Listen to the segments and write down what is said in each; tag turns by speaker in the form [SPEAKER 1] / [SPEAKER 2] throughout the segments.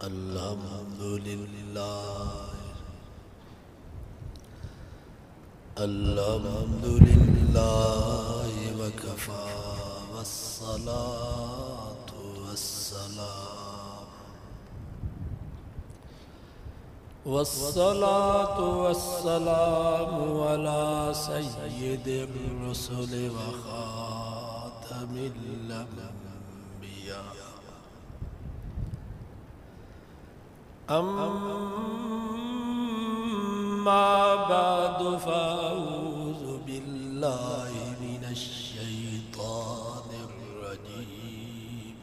[SPEAKER 1] अल्हम्दुलिल्लाह वकफ़ा वस्सलातु वस्सलामु अला सय्यिदिर रुसुल व ख़ातमिल अंबिया अम्मा बअदु फ़अऊज़ु बिल्लाहि मिनश शैतानिर रजीम।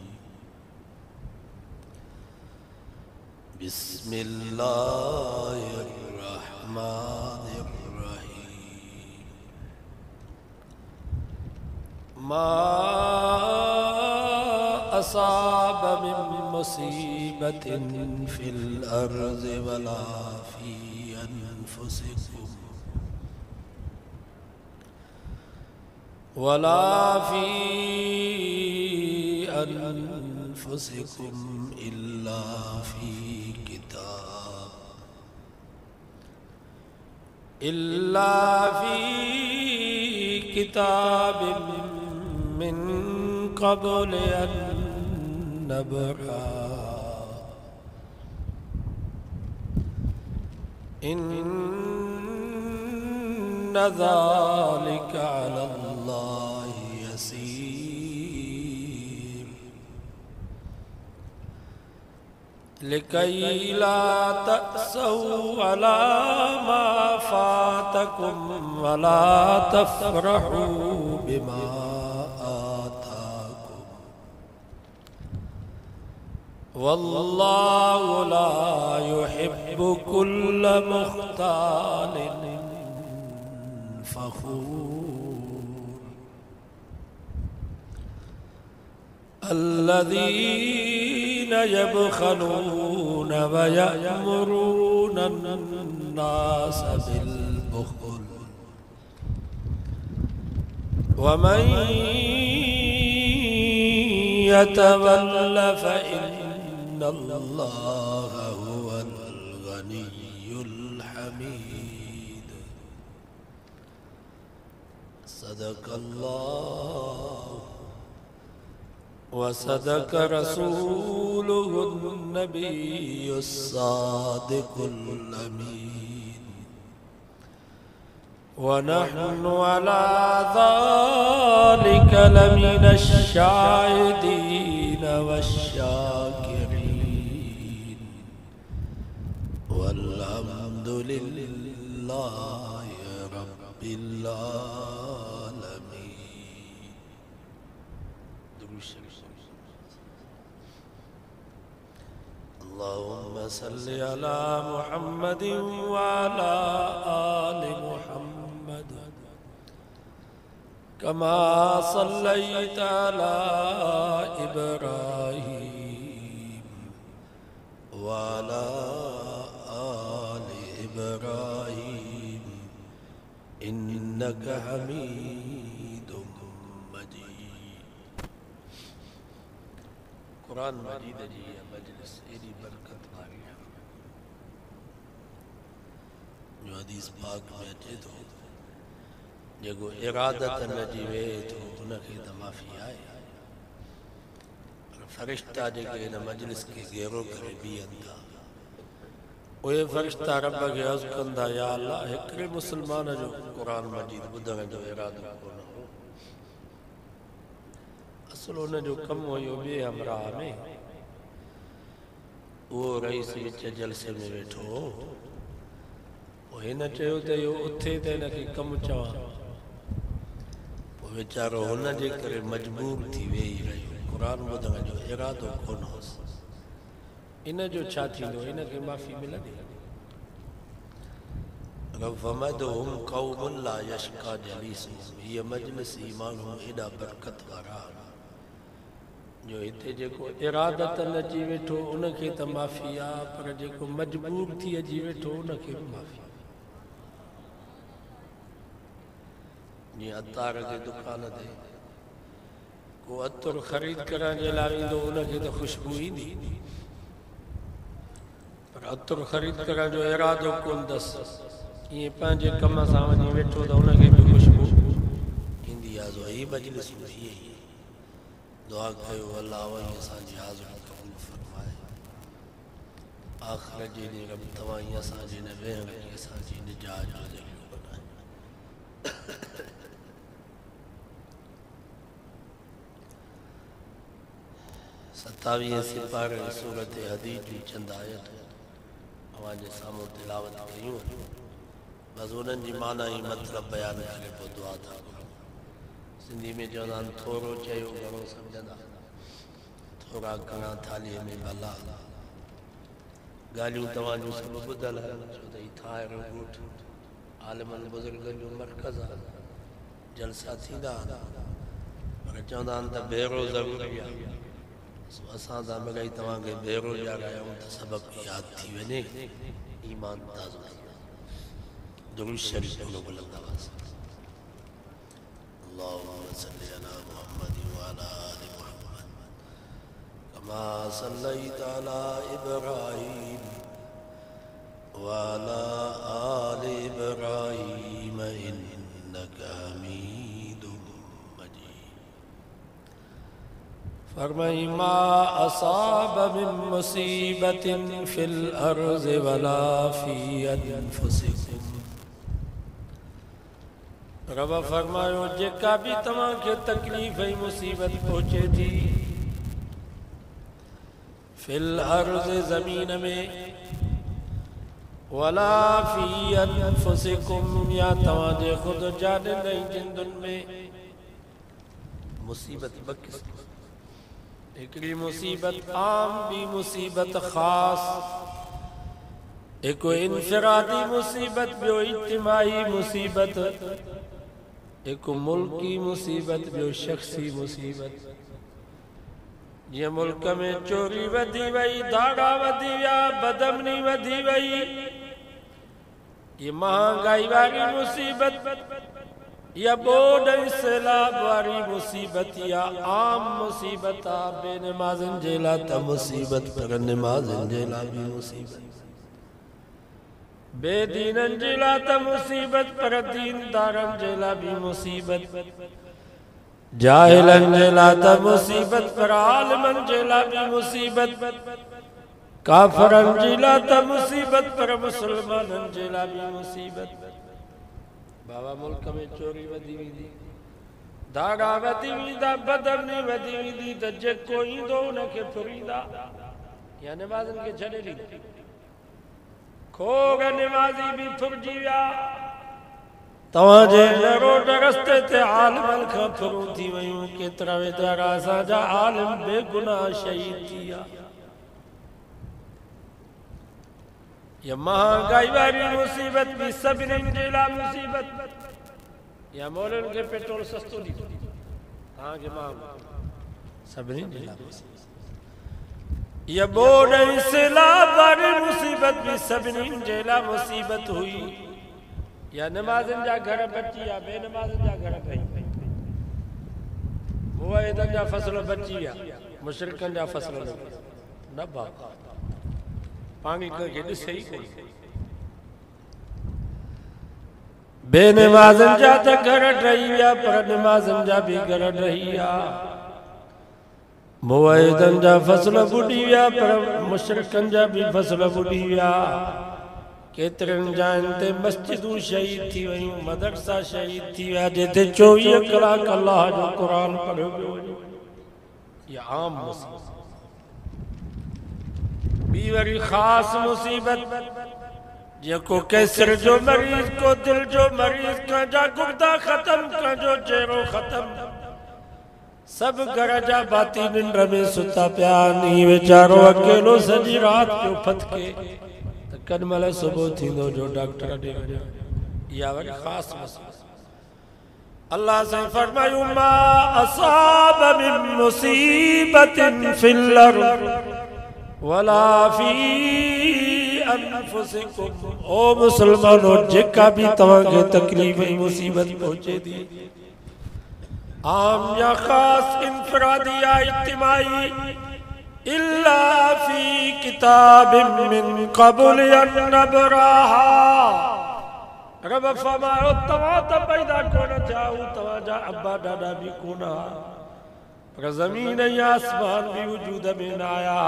[SPEAKER 1] बिस्मिल्लाहिर रहमानिर रहीम। मा असाब मिन मुसीबतिन फिल अर्ज़ि वला फी अनफुसिकुम इल्ला फी किताबिन मिन क़ब्ल अन नब्रअहा इन्ना ज़ालिका अलल्लाहि यसीर। लिकई ला तअसौ अला मा फातकुम वला तफ़रहू बिमा आताकुम वल्लाहु ला युहिब्बु कुल्ल मुख्तालिन फ़ख़ूर। अल्लज़ीना यबख़लून व यअमुरूना अन्नास बिल बुख़्ल व मन यतवल्ल फ़इन्नल्लाहा हुवल गनियुल हमीद। सदक़ल्लाहु व सदक़ रसूलुहुन नबियुस सादिक़ुल अमीन। व नहनु अला ज़ालिका लमिनश शाहिदीन वश्शाकिरीन वल्हम्दुलिल्लाहि रब्बिल आलमीन। अल्लाहुम्मा सल्लि अला मुहम्मदिन व अला आलि मुहम्मद कमा सल्लैता अला इब्राहीम व अला आलि इब्राहीम इन्नका हमीदुम मजीद। कुरान मजीद जी मजलिस एडी बरकत वाली है जो हदीस पाक में अचे तो जेको इरादत न जीवे तो उनखे त माफ़ी आहे। फरिश्ता जेके इन मजलिस के घेरो करे बीहनि था उहे फरिश्ता रब खे अर्ज़ कंदा या अल्लाह हिकिड़े मुस्लमान जो क़ुरान मजीद ॿुधण जो इरादो कोन हो। असुल हुन जो कमु हुयो ॿिए हमराह में। उहो रईस विच जलसे में वेठो हो। पोइ हिन चयो त इहो उथे त हिनखे कमु चवां। पोइ वीचारो हुन जे करे मजबूर थी वेही रहियो। क़ुरान ॿुधण जो इरादो कोन होसि। इन जो छा थींदो? हिनखे माफ़ी मिलंदी। वमदहुम क़ौमुन ला यश्का जलीसुहुम। हीअ मजलिस ई माण्हू एॾा बरकत वारा जो हिते जेको इरादत न अची वेठो उनखे त माफ़ी आहे, पर जेको मजबूर थी अची वेठो उनखे बि माफ़ी। जीअं अतार जे दुकान ते को अतरु ख़रीद करण जे लाइ ईंदो उनखे त ख़ुशबू ईंदी, पर अतर ख़रीद करण जो इरादो कोन दस ये पंहिंजे कम सां वञी वेठो त हुनखे बि ख़ुशबू ईंदी आहे जो ही मजलिस में ये दुआ कयो अल्लाह वही असांजी हाज़िरी क़बूल फरमाए आख़िर जे ॾींहुं रब तव्हां ई असांजे हिन वेहण खे असांजी निजात जो ज़रियो बनाए। 27 सिपारे सूरत हदीद जी चंद आयतूं अवांजे साम्हूं तिलावत कयूं बस उन्हनि जी माना ई मतिलब बयान करे पोइ दुआ था करूं। सिंधी में चवंदा आहिनि थोरो चयो घणो सम्झंदा थोरा घणा थालीअ में भला ॻाल्हियूं तव्हांजूं सभु ॿुधल आहिनि छो त हीउ थाहिरो ॻोठ आलिमनि बुज़ुर्गनि जो मर्कज़ आहे जलसा थींदा पर चवंदा आहिनि त भेरो ज़रूरी आहे असां सां बग़ैर तव्हांखे भेरो ॼाणायूं त सबक़ु यादि थी वञे ईमान ताज़ो दुरूद शरीफ़ पूरो बुलंदा हुआसीं। अल्लाहुम्मा सल्ली अला मुहम्मद व अला आलि मुहम्मद कमा सल्लैता अला इब्राहीम व अला आलि इब्राहीम इन्नका हमीदुम मजीद। फरमाई मा असाब मिन मुसीबतिन फिल अर्ज़ वला फी अनफुसिकुम रब फरमायो जेका भी तव्हांखे तकलीफ़ ऐं मुसीबत पहुचे थी फिल अर्ज़ ज़मीन में वला फी अनफुसिकुम या तव्हांजे खुद जानिन ऐं जिंदुनि में मुसीबत ॿ क़िस्म हिकिड़ी मुसीबत आम ॿी मुसीबत ख़ास हिकु इनफिरादी मुसीबत ॿियो इज्तिमाई मुसीबत हिकु मुल्की मुसीबत ॿियो शख्सी मुसीबत। जीअं मुल्क में चोरी वधी वई धाड़ा वधी विया बदमनी वधी वई ये महांगाई वारी मुसीबत या बोर्ड सैलाब वारी मुसीबत या आम मुसीबत आ बेनमाज़न जे लाइ त मुसीबत पर नमाज़न जे लाइ भी मुसीबत बेदीनन जे लाइ त मुसीबत पर दीनदारन जे लाइ भी मुसीबत जाहिलन जे लाइ त मुसीबत पर आलिमन जे लाइ भी मुसीबत काफरन जे लाइ त मुसीबत पर मुसलमानन जे लाइ भी मुसीबत। बाबा मुल्क में चोरी वधी वेंदी धागा वधी वेंदा बदमनी वधी वेंदी त जेको ईंदो उनखे फुरींदा या नमाज़नि खे छॾे ॾींदा खोग नमाज़ी भी फुरजी विया तव्हांजे रोड रस्ते ते आलिमन खां फुरूं थी वयूं केतिरा वेचारा असांजा आलिम बेगुनाह शहीद थी विया। या महंगाई वारी मुसीबत भी सभिनीनि जे लाइ मुसीबत या मौलनि खे पेट्रोल सस्तो ॾींदो तव्हांखे महांगो सभिनीनि जे लाइ या बोर्ड ऐं सैलाब वारी मुसीबत भी सभिनीनि जे लाइ मुसीबत हुई या नमाज़नि जा घर बची या बेनमाज़नि जा घर भई मुआहिदनि जा फसल बची विया मुशरिकनि जा फसल न बाबा पानी के ॾिसे ई कोन बेनमाज़नि जा त घर ठही विया पर नमाज़नि जा भी घर ठही विया मुआहिदनि जा फसल बुॾी विया पर मुशरिकनि जा भी फसल बुॾी विया केतिरनि जायुनि ते मस्जिदूं शहीद थी वयूं मदरसा शहीद थी विया जिते 24 कलाक अल्लाह जो क़ुरान पढ़ियो पियो वञे इहा आम मुसीबत। ॿी वरी ख़ास मुसीबत जेको कैंसर जो मरीज़ को दिल जो मरीज़ कंहिंजा गुर्दा ख़त्म कंहिंजो चेहरो ख़त्म सब घर जा भाती निंड में सुता पिया नी वेचारो अकेलो सॼी रात पियो फतके त केॾीमहिल सुबुह थींदो जो डॉक्टर ॾे वञो इहा वरी ख़ास मुसीबत। अल्लाह से फरमायूं मा असाब मिन मुसीबतिन फिल अर्ज़ वला फी अनफुसिकुम ओ मुसलमानो जेका भी तव्हांखे तकलीफ़ ऐं मुसीबत पहुचे थी आम या ख़ास इनफरादी या इज्तिमाई इल्ला फी किताबिम मिन क़ब्ल अन नबराहा। रब फरमायो तव्हां त पैदा कोन थिया, तव्हांजा अब्बा ॾाॾा बि कोन हुआ, पर ज़मीन या आसमान भी वजूद में न आया।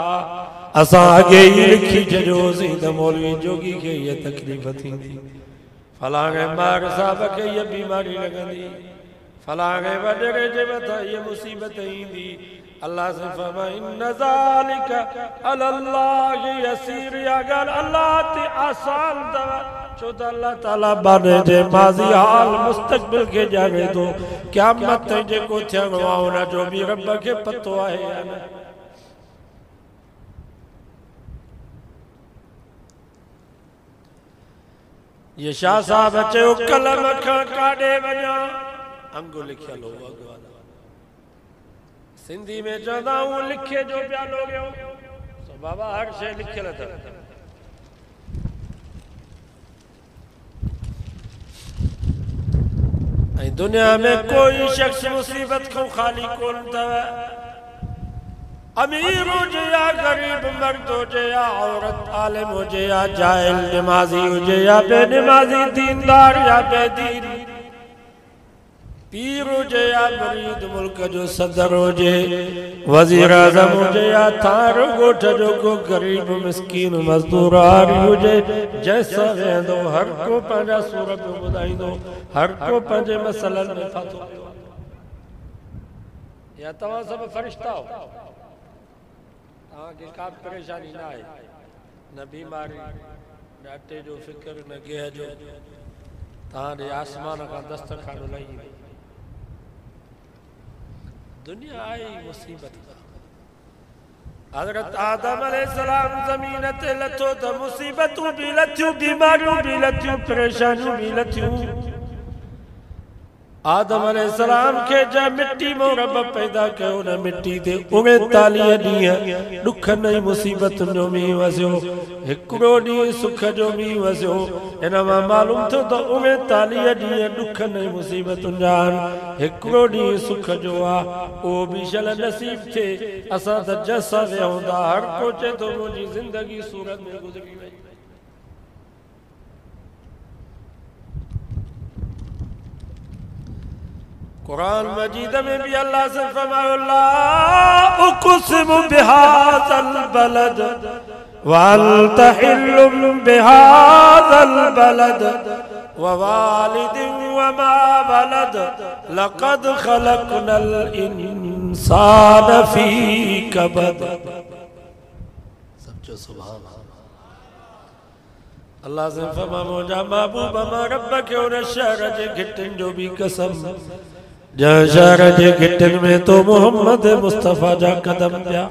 [SPEAKER 1] असां अॻे ई लिखी छॾियोसीं त मौलवी जोगी खे इहा तकलीफ़ थींदी, फलाणे मार साहब खे इहा बीमारी लॻंदी, फलाणे वॾेरे जे मथां इहा मुसीबत ईंदी। अल्लाह से फरमाए इन्न ज़ालिका अलल्लाहि यसीर, या ॻाल्हि अल्लाह ते आसान अथव, छो त अल्लाह ताला बाने जे माज़ी हाल मुस्तक़बिल खे ॼाणे थो, क़यामत ताईं जेको थियणो आहे उन जो बि रब खे पतो आहे या न। ये शाह साहब चयो कलम खां काॾे वञा, अंगु लिखियल हो अॻवान, सिंधी में चवंदा हूं लिखे जो पिया लोॻियो, सो बाबा हर शइ लिखियल अथव। ऐं दुनिया में कोई शख्स मुसीबत को खाली कोन अथव, अमीर हुजे या गरीब, मर्द हुजे या औरत, आलिम हुजे या जाहिल, नमाज़ी हुजे या बेनमाज़ी, दीनदार या बेदीन, पीर हुजे या मरीद, मुल्क जो सदर हुजे, वज़ीर आज़म हुजे या थार ॻोठ जो को गरीब मिस्कीन मज़दूर हारी हुजे, जैसा वेंदो हर को पंहिंजा सूर पियो ॿुधाईंदो, हर को पंहिंजे मसइलनि में फाथो पियो। या तव्हां सभु फ़रिश्ता हो, तव्हांखे का परेशानी न आहे, न बीमारी, न अटे जो फिक्र, न गेह जो, तव्हांजे आसमान खां दस्तरखान लही ईंदो। दुनिया आई मुसीबत। हज़रत आदम अलैहिस्सलाम ज़मीन ते लथो त मुसीबतूं बि लथियूं, बीमारियूं बि लथियूं, परेशानियूं बि लथियूं। आदम अलैहिस्सलाम खे जंहिं मिट्टी मां रब पैदा कयो, न मिट्टी ते 39 ॾींहं ॾुखनि ऐं मुसीबतुनि जो मींहुं वसियो, हिकिड़ो ॾींहुं सुख जो मींहुं वसियो। हिन मां मालूम थियो त 39 ॾींहं ॾुखनि ऐं मुसीबतुनि जा आहिनि, हिकिड़ो ॾींहुं सुख जो आहे, उहो बि शल नसीब थिए। असां त जस विहूं था, हर को चए थो मुंहिंजी ज़िंदगी सूरत में गुज़री वई। कुरान मजीद में भी अल्लाह से फरमाया ला उक़सिमु बिहाज़ल बलद वअन्त हिल्लुम बिहाज़ल बलद ववालिदिन वमा वलद लक़द खलक़नल इंसान फी कबद। समझो सुभान अल्लाह से फरमा मुंहिंजा महबूब मां रब खे उन शहर जे घिटिन जो भी कसम, जंहिं शहर जे घिटिन में तो मोहम्मद मुस्तफ़ा जा कदम पिया,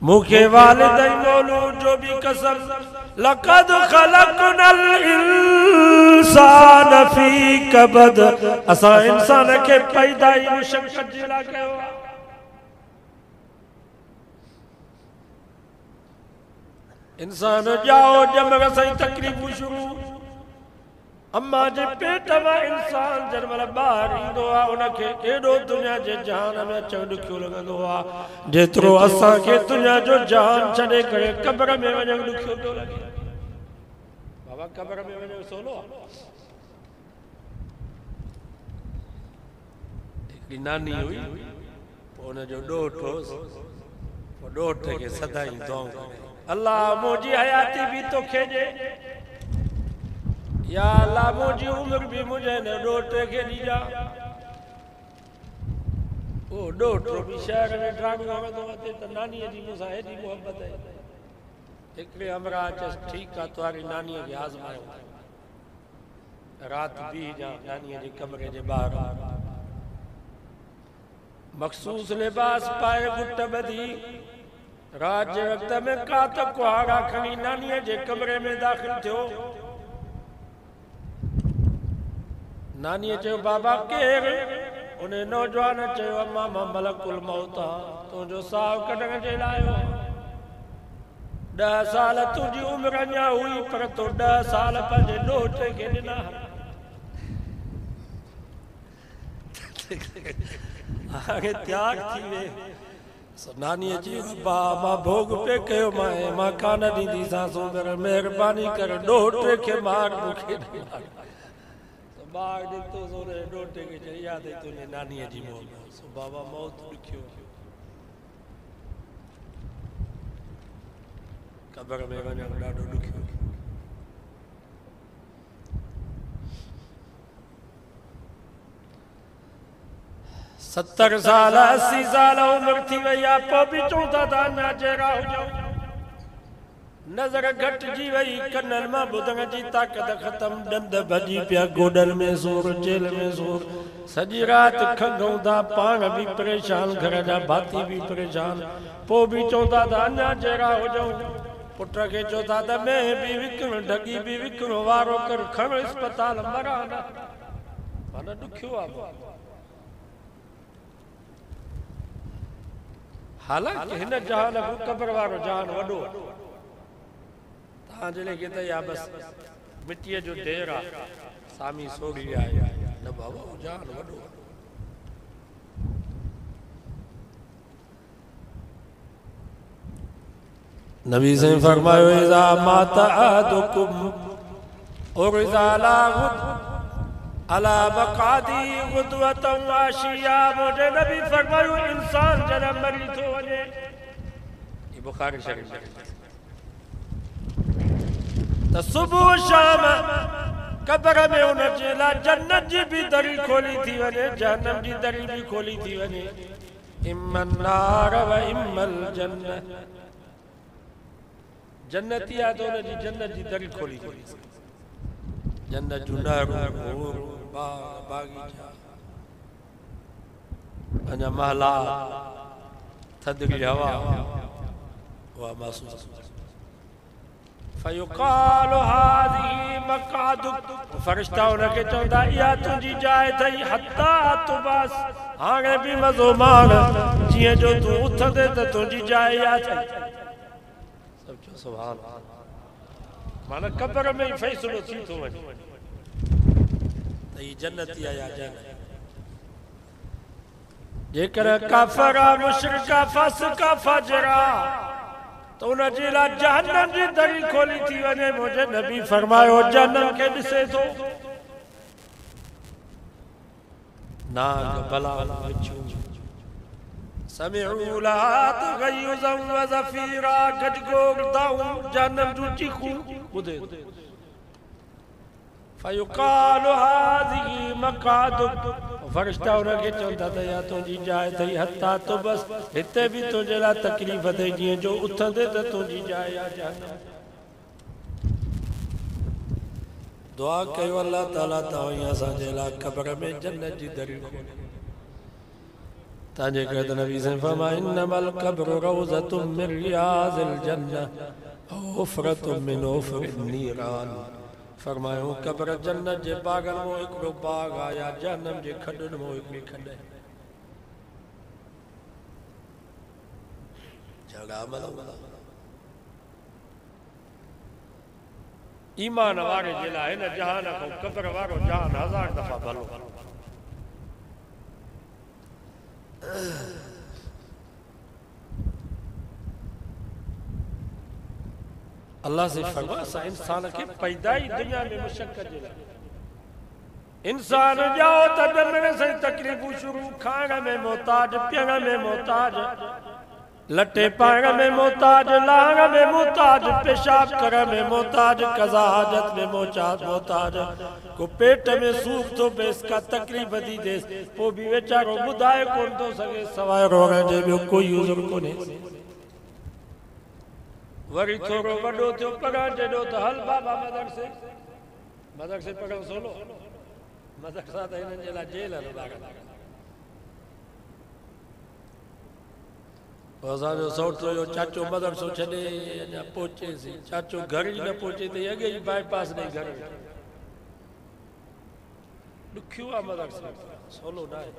[SPEAKER 1] मूंखे वालिदैन मौलूद जो भी कसम, लक़द खलक़नल इंसान फी कबद, असां इंसान खे पैदा ई मुशक्क़त जे लाइ कयो आहे। इंसान जाओ जमग साईं तकलीफ़ूं शुरू, अम्मा जे पेट मां इंसान जॾहिं महिल ॿाहिरि ईंदो आहे उनखे एॾो दुनिया जे जहान में अचणु ॾुखियो लॻंदो आहे, जेतिरो असांखे दुनिया जो जहान छॾे करे क़ब्र में वञणु ॾुखियो थो लॻे। बाबा क़ब्र में वञणु सवलो आहे? हिकिड़ी नानी हुई, पोइ हुनजो ॾोठ होसि, पोइ ॾोठ खे सदाईं दुआऊं करे, अल्लाह मुंहिंजी हयाती बि तोखे ॾे, या अल्लाह मुंहिंजी उम्र बि मुंहिंजे हिन ॾोठ खे ॾिजां। उहो ॾोठ बि शहर में ड्रामो कंदो अचे त नानीअ जी मूंसां हेॾी मोहबत आहे। हिकिड़े हमरा चयसि ठीकु आहे, तुंहिंजी नानीअ खे आज़मायो, राति बीहजां नानीअ जे कमरे जे ॿाहिरि, मख़सूस लिबास पाए गुट ॿधी, रात जे वक़्त में कात कुहाड़ा खणी नानीअ जे कमरे में दाख़िल थियो। नानीअ चयो बाबा केरु? उन नौजवान चयो अम्मा मां मलकुल मौत आहियां, तुंहिंजो साहु कढण जे लाइ आयो आहियां। 10 साल तुंहिंजी उमिरि अञा हुई, पर तो 10 साल पंहिंजे ॾोठ खे ॾिना। हाणे त्याग थी वे, नानी जी अब्बा मां भोग पे कयो मां कान ॾींदी सांसों कर मेहरबानी कर ॾोटे खे मार मूंखे बाग ॾिठो सोने ॾोटे खे चई यादि अथई तुंहिंजे नानीअ जी मौत सो बाबा मौत ॾुखियो क़बर में वञणु ॾाढो ॾुखियो 70 साल 80 साल उम्र थी वई आहे पोइ बि चऊं था त अञा जहिड़ा हुजूं नज़र घटिजी वई कननि मां ॿुधण जी ताक़त ख़तम ॾंद भॼी पिया गोॾनि में सूर जेल में सूर सॼी राति खंघूं था पाण बि परेशान घर जा भाती बि परेशान पोइ बि चऊं था त अञा जहिड़ा हुजूं पुट खे चओ था त मेह बि विकिण ढगी बि विकिण वारो कर खण अस्पताल मरा न माना ॾुखियो आहे हालांकि हिन जहान खां क़बर वारो जहान वॾो तव्हांजे लेखे त या बस मिटीअ जो ढेर आहे सामी सोड़ी आहे न बाबा जहान वॾो नबी से फरमायो इज़ा मात अहदुकुम और इज़ा लागुत अला बकादी गुदवतन वाशिया मुझे नबी फरमायो इंसान जन्म मरी तो वने ये बुखारी शरीफ त सुबह शाम कब्र में उन जेला जन्नत जी भी दरी खोली थी वने जहन्नम जी दरी भी खोली थी वने इम्मन नार व इम्मल जन्नत जन्नती आ तो उन जी जन्नत जी दरी खोली थी जन्नत जो नारो बागीचा अञा महला थदड़ी हवा वह महसूस फयुकाल हाज़ी मक़ादुक फरिश्ता उनके चवंदा इहा तुंहिंजी जाइ अथई हत्ता तुबस हाणे बि मज़ो माण जीअं जो तूं उथंदे त तुंहिंजी जाइ इहा अथई सभु चओ सुभान माना क़ब्र में ई फ़ैसिलो थी थो वञे जन्नती आया जन्नत जेकर काफरा मुशरिका फासिका फाजिरा तो उन जे लाइ जहन्नम जी दरी खोली थी वञे मुंहिंजे नबी फरमायो जहन्नम खे ॾिसे थो नाग बला विचूं समिउ लात गयुज़म व ज़फीरा गजगोर दाऊं जहन्नम जूं चीखूं ॿुधे फयुकाल हाज़ी मक़ादुक फरिश्ता उनखे चवंदा त या तुंहिंजी जाइ अथई हत्ता तो बस हिते बि तुंहिंजे लाइ तकलीफ़ अथई जीअं जो उथंदे त तुंहिंजी जाइ आहे जहन्नम दुआ कयो अल्लाह ताला तव्हां असांजे लाइ क़ब्र में जन्नत जी दरी खोले तव्हांजे करे त नबी से फरमाया इन्नमल क़ब्रु रौज़तुम मिन रियाज़िल जन्नह औ हुफ़रतुम मिन हुफ़रिन नीरान फरमायो क़ब्र जन्नत जे बागन में हिकिड़ो बाग आहे या जहन्नम जे खॾनि में हिकिड़ी खॾ जॻह ईमान वारे जे लाइ हिन जहान खां क़ब्र वारो जहान 1000 दफ़ा भलो अल्लाह से फरमाया इंसान के पैदा ही दुनिया में मुशक्कत जे लाइ इंसान जाओ त ॼमण से तकलीफ़ूं शुरू खाइण में मोहताज पीअण में मोहताज लटे पाइण में मोहताज लहण में मोहताज पेशाब करण में मोहताज कज़ा हाजत में मोहताज को पेट में सूख तो बेस का तकलीफ़ थी देस पोइ बि वेचारो ॿुधाए कोन थो सघे सवाइ रोअण जे ॿियो कोई उज़र कोन्हे वरी थोड़ो वॾो थियो पढ़ण जेॾो त हल बाबा मदरसे पढ़ण सोलो मदरसा त हिननि जे लाइ जेल असांजो सौटो जो चाचो मदरसो छॾे अञा पहुचेसीं चाचो घर ई न पहुचे त अॻे ई बाईपास ॾेई घर ॾुखियो आहे मदरसो सोलो न आहे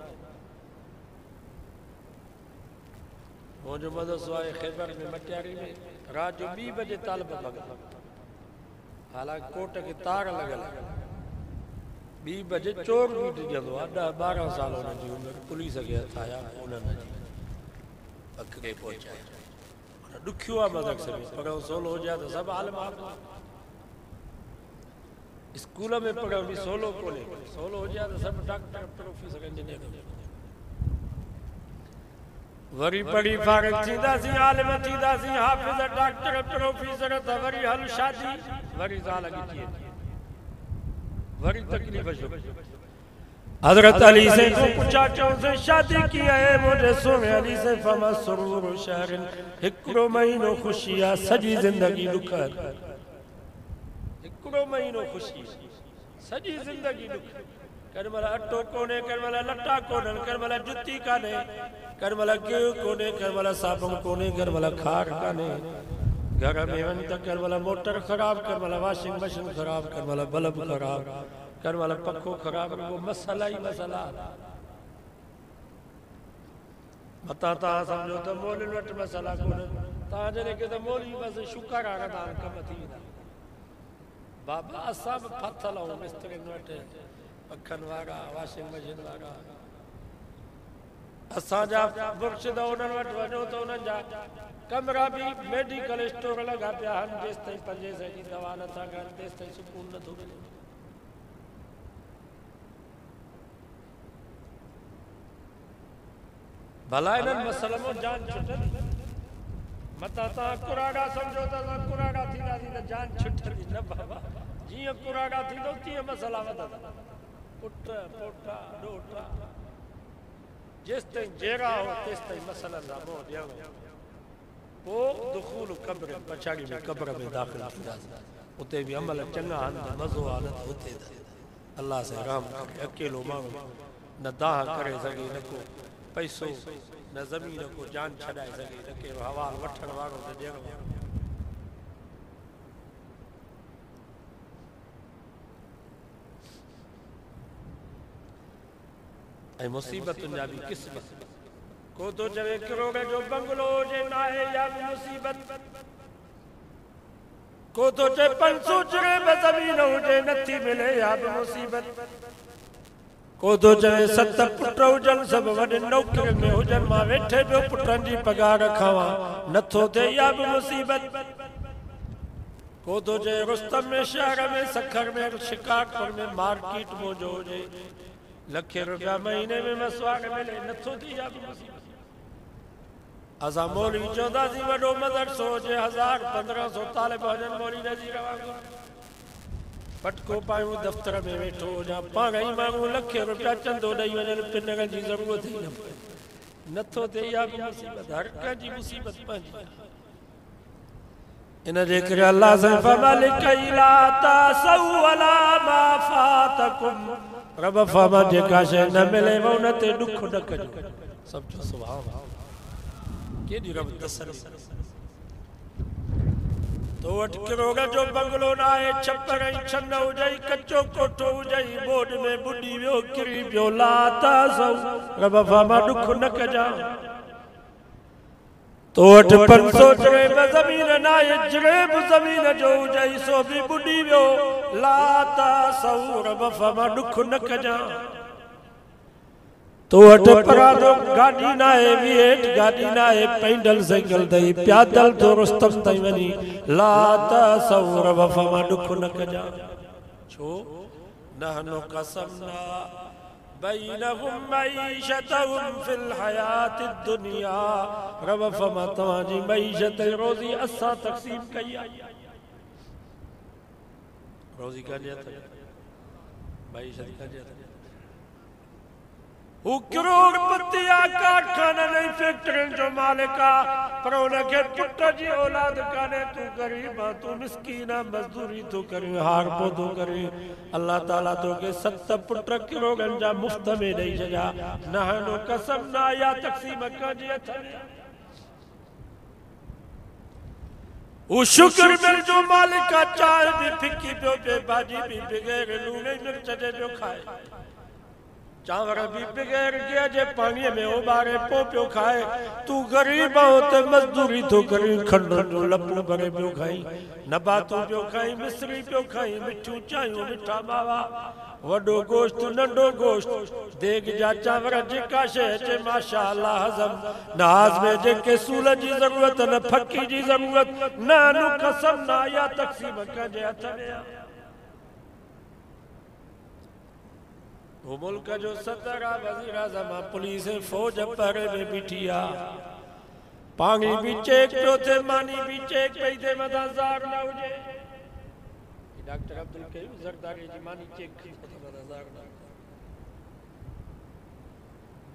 [SPEAKER 1] मुंहिंजो मदरसो आहे ख़ैबर में मटियारी में रात जो 2 बजे तालब लॻा हालांकि कोट खे तार लॻल 2 बजे चोर बि डिॼंदो आहे 10-12 साल हुनजी उमिरि पुलिस खे हथ आया उन्हनि जी पकड़े पहुंचाए दुखियो आ मदद से पढ़ो सोलो हो जाए तो सब आलम स्कूल में पढ़ो भी सोलो कोने सोलो हो जाए तो सब डॉक्टर प्रोफेसर इंजीनियर वरी पढ़ी फारिग थींदासी आलिम थींदासी हाफिज डॉक्टर प्रोफेसर त वरी हल शादी वरी ज़ाल अॻिती वरी तकलीफ़ छो हज़रत अली से को पूछा से शादी की है मुझे सोने अली से फमा सुरूर शहर हिकड़ो महीनो खुशी आ सजी जिंदगी दुख हिकड़ो महीनो खुशी सजी जिंदगी दुख कर मला अटो कोने कर मला लट्टा कोने कर मला जुत्ती काने कर मला गियो कोने कर मला साबुन कोने कर मला खार काने घर में वन तक कर मला मोटर खराब कर मला वॉशिंग मशीन खराब कर मला बल्ब खराब कर वाला पक्को खराब वो मसला ही मसला बता ता समझो तो मोल वट मसला कोन ता जने के तो मोली बस शुक्र आ दान कम थी बाबा सब पत्थल हो मिस्त्री वट पखन वारा वॉशिंग मशीन वारा असा जा बुर्श द उन वट वनो तो उन जा कमरा भी मेडिकल स्टोर लगा पे हन जेस तई 5 जी दवा न था कर देस तई सुकून न थो मिले भला इन मसलन में जान छुटल मता ता कुराड़ा समझो ता कुराड़ा थींदा थी त जान छुटल न बाबा जी कुराड़ा थींदो ती मसला वदा पुट पोटा डोटा जिस तई जेरा हो तिस तई मसलन दा मो दियो वो दुखूल कब्र पछाड़ी में कब्र में दाखिल थींदा उते भी अमल चंगा हन मजो हालत होते अल्लाह से राम अकेलो मांगो न दाह करे सके न को पैसो न जमीन को जान छड़ाए सके न के हवाल वठण वारो न ॾियण वारो ऐं मुसीबतुनि जा बि क़िस्मत को तो चवे करोड़ जो बंगलो जे नाहे या भी मुसीबत को तो चे 500 चरे में जमीन हुजे नथी मिले या भी मुसीबत को तो चवे 7 पुट हुजन सब वॾे नौकरी में हुजन मां वेठे पियो पुटनि जी पगार खावां नथो थे या भी मुसीबत को तो चवे रुस्तम में शहर में सखर में शिकारपुर में मार्केट मोजो हुजे लखे रुपया महीने में मसवाड़ मिले नथो थे या भी मुसीबत असा मौलवी चौदासी वडो मदरसो जे 1000-1500 तालिब हुजन मौलवी नज़ीर वांगुरु पटको पायूं दफ्तर में वेठो जा पाण ई माण्हू लखे रुपया चंदो ॾेई वञनि पिनर जी ज़रूरत ई न पए नथो थिए इहा बि मुसीबत हर कंहिंजी मुसीबत पंहिंजी इन जे करे अल्लाह से फमलिक इला तासउ अला मा फातकुम रब फमा जेका शइ न मिले उन ते दुख न कजो सब जो सुभान केॾी रब तसल्ली तो वट करोड़ जो बंगलो ना है छप्पर छन हुजई कच्चो कोठो हुजई बोड में बुडी वियो किरी पियो लाता सौ रब फमा दुख न कजा तो वट 500 जरे जमीन ना है जरेब जमीन जो हुजई सो भी बुडी वियो लाता सौ रब फमा दुख न कजा तो वट परादो गाड़ी ना है विएट गाड़ी ना है पैदल साइकिल दई प्यादल तो रुस्तम तई वनी लाता सौर वफमा दुख न कजा छो नहनो कसमना बैनहुम मईशतहुम फिल हयातिद दुनिया रब फमा तवाजी मईशत रोजी असा तकसीम कया रोजी का दिया था मईशत का दिया था वो करोड़पतिया कारखाना नहीं फैक्ट्री जो मालिका पर उनके पुट जी औलाद काने तू गरीब तू मिस्कीना मजदूरी तू करे हार पोदो करे अल्लाह ताला तो के 7 पुट करोड़न जा मुफ्त में दई छया नहनो कसम ना या तकसीम काजी अथन वो शुक्र मिल जो मालिका चाय भी फिक्की पियो पे भाजी भी बगैर लूणे मिर्च जे जो खाए चांवर भी बगैर गया जे पानी में उबारे पो पियो खाए। तू गरीब हो ते मजदूरी तो करी खंडन जो लपू भरे पियो खाई। नबातू पियो खाई, मिस्री पियो खाई, मिठू चायूं मिठा मावा, वडो गोश्त नंडो गोश्त, देग जा चांवर जेका शइ चे माशाअल्लाह हज़म। नाज में जेके सूल जी जरूरत न फकी जी जरूरत न नु कसम ना या तक़सीम कंहिंजे हथ में आ। वो मुल्क जो सदर आ, वज़ीर आज़म आ, पुलिस फौज पहरे में बीठी आ। पानी भी चेक पियो थे, मानी भी चेक पई थे, मथा ज़ार न हुजे। डॉक्टर अब्दुल करीम ज़रदारी जी मानी चेक कई थे, मथा ज़ार न।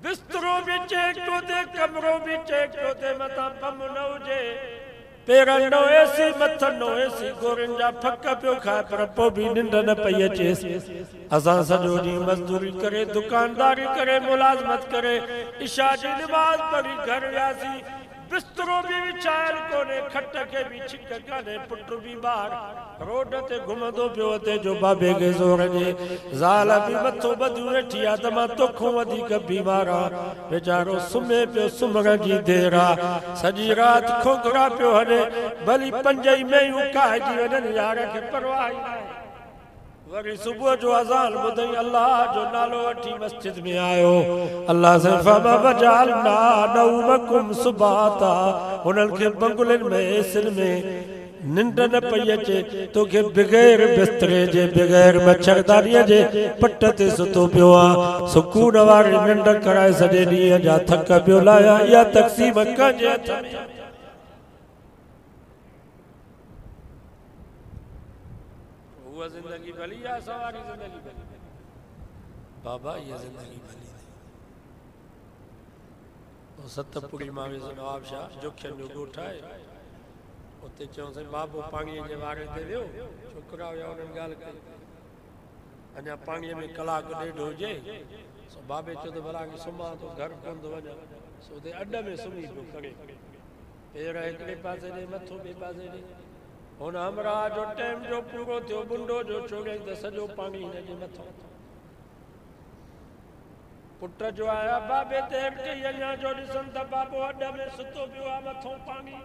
[SPEAKER 1] बिस्तरो भी चेक पियो थे, कमरो भी चेक पियो थे, मथा पम न हुजे। पेरन नो एसी मथन नो एसी, गोरिन जा फक पियो खाए पर पो भी निंड न पई अचेसि। असां सॼो ॾींहुं मज़दूरी करे, दुकानदारी करे, मुलाज़मत करे, इशा जी नमाज़ पढ़ी घर वियासीं। बिस्तरो भी विछायल कोने, खट के भी छिक काने, पुट भी ॿाहिरि रोड ते घुमंदो पियो अचे जो बाबे खे ज़ोर ॾे। ज़ाल भी मथो ॿधियूं वेठी आहे त मां तोखां वधीक बीमार आहियां। वीचारो सुम्हे पियो, सुम्हण जी देर आहे, सॼी राति खोखरा पियो हले, भली 5 महीनूं काइजी वञनि, यार खे परवाह ई नाहे। वरी सुबुह जो अज़ान ॿुधई, अल्लाह जो नालो वठी मस्जिद में आयो। अल्लाह से फमा वजालना नौमकुम सुबाता, उन्हनि खे बंगुलनि में एसिन में निंड न पई अचे। तोखे बग़ैर बिस्तरे जे, बग़ैर मच्छरदानीअ जे पट ते सुतो पियो आहे। सुकून वारी निंड कराए सॼे ॾींहं जा थक पियो लाया। इहा तक़सीम कंहिंजे हथ में? जिंदगी भली या सवारी जिंदगी भली? बाबा ये जिंदगी भली नहीं। सतपुड़ी मां वियो नवाब शाह जोखियन जो ॻोठ आहे, उते चयोसि बाबो पाणीअ जे वारे ते वियो। छोकिरा हुया, उन्हनि ॻाल्हि कई, अञा पाणीअ में कलाक ॾेढ हुजे। सो बाबे चयो त भला सुम्हां तो घर कोन थो वञा। सो उते अॾ में सुम्ही पियो करे, पेर हिकिड़े पासे ॾे, मथो ॿिए पासे ॾे। हुन हमरा जो टाइम जो पूरो थियो, बुंडो जो छोड़े त सॼो पाणी हिन जे मथां। पुट जो आया बाबे ते कई, अञा जो ॾिसनि त बाबो अॾ में सुतो पियो आहे, मथां पाणी।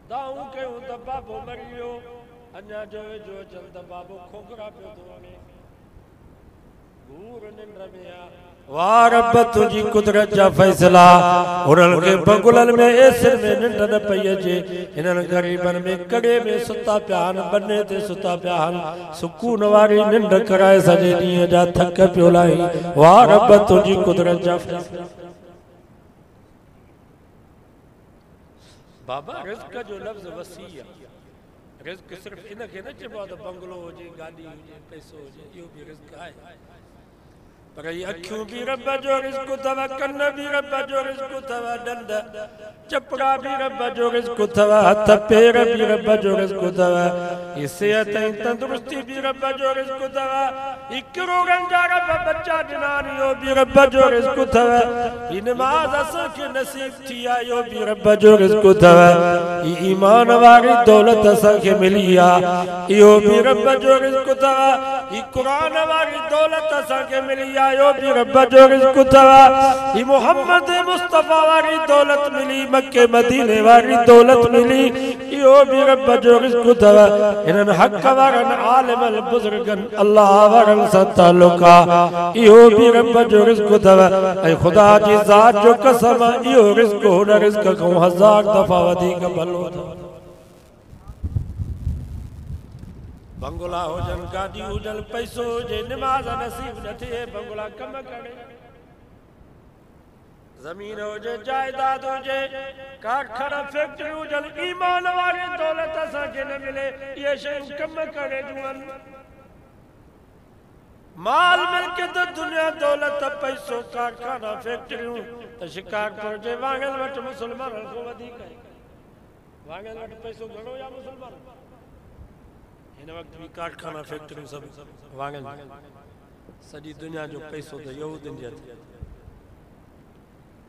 [SPEAKER 1] दाऊं कयूं त बाबो मरी वियो। अञा जो वेझो अचनि त बाबो खोखरा पियो थो वञे, घूर निंड में आहे। वाह रब तुझी कुदरत जा फैसला। उन्हनि खे बंगुलनि में एसिन में निंड न पई अचे। हिननि ग़रीबनि में कड़े में सुता पिया आहिनि, बने ते सुता पिया आहिनि। सुकून वारी निंड कराए सॼे ॾींहं जा थक पियो लाई। वाह रब तुझी कुदरत जा फैसला। बाबा रिज़्क़ जो लफ़्ज़ वसी आहे। रिज़्क़ सिर्फ़ इन खे न चइबो आहे त बंगलो हुजे, गाॾी हुजे, पैसो हुजे, इहो बि रिज़्क़ आहे। पर ये अखियूं भी रब जो रिज़्क़ अथव, कन भी रब जो रिज़्क़ अथव, डंड चपड़ा भी रब जो रिज़्क़ अथव, हथ पेर भी रब जो रिज़्क़ अथव, ये सेहत ऐं तंदुरुस्ती भी रब जो रिज़्क़ अथव, ये करोड़नि जा रब बच्चा ॾिना इहो भी रब जो रिज़्क़ अथव, ये नमाज़ असांखे नसीब थी आहे इहो भी रब जो रिज़्क़ अथव, ये ईमान वारी दौलत असांखे मिली आहे इहो भी रब जो रिज़्क़ अथव, ये क़ुरान वारी दौलत असांखे मिली आहे इहो भी रब जो रिज़्क़ अथव, ये मोहम्मद मुस्तफ़ा वारी दौलत मिली, मक्के मदीने वारी दौलत मिली, इहो भी रब जो रिज़्क़ अथव। इन्हनि हक़ वारनि आलिमनि बुज़ुर्गनि अल्लाह वारनि सां ताल्लुक़ आहे, इहो भी रब जो रिज़्क़ अथव। ऐं ख़ुदा जी ज़ात जो कसम, इहो रिज़्क़ हुन रिज़्क़ खां 1000 दफ़ा वधीक भलो अथव। बंगला हुजनि, गाॾी हुजनि, पैसो हुजे, निमाज़ नसीब न थिए, बंगला कम करे, ज़मीन हुजे, जायदाद हुजे, कारखाना फैक्ट्री हुजनि, ईमान वारी दौलत असांखे न मिले, इहे शयूं कम करे ॾियनि। माल मिल्कियत, दुनिया दौलत, पैसो, कारखाना फैक्ट्रियूं त शिकारपुर जे वांगल वटि मुस्लमाननि खां वधीक आहे। वांगल वटि पैसो घणो या मुस्लमान? हिन वक़्तु बि कारखाना फैक्ट्रियूं सभु वांगल। सॼी दुनिया जो पैसो त यहूदियुनि जे हथ।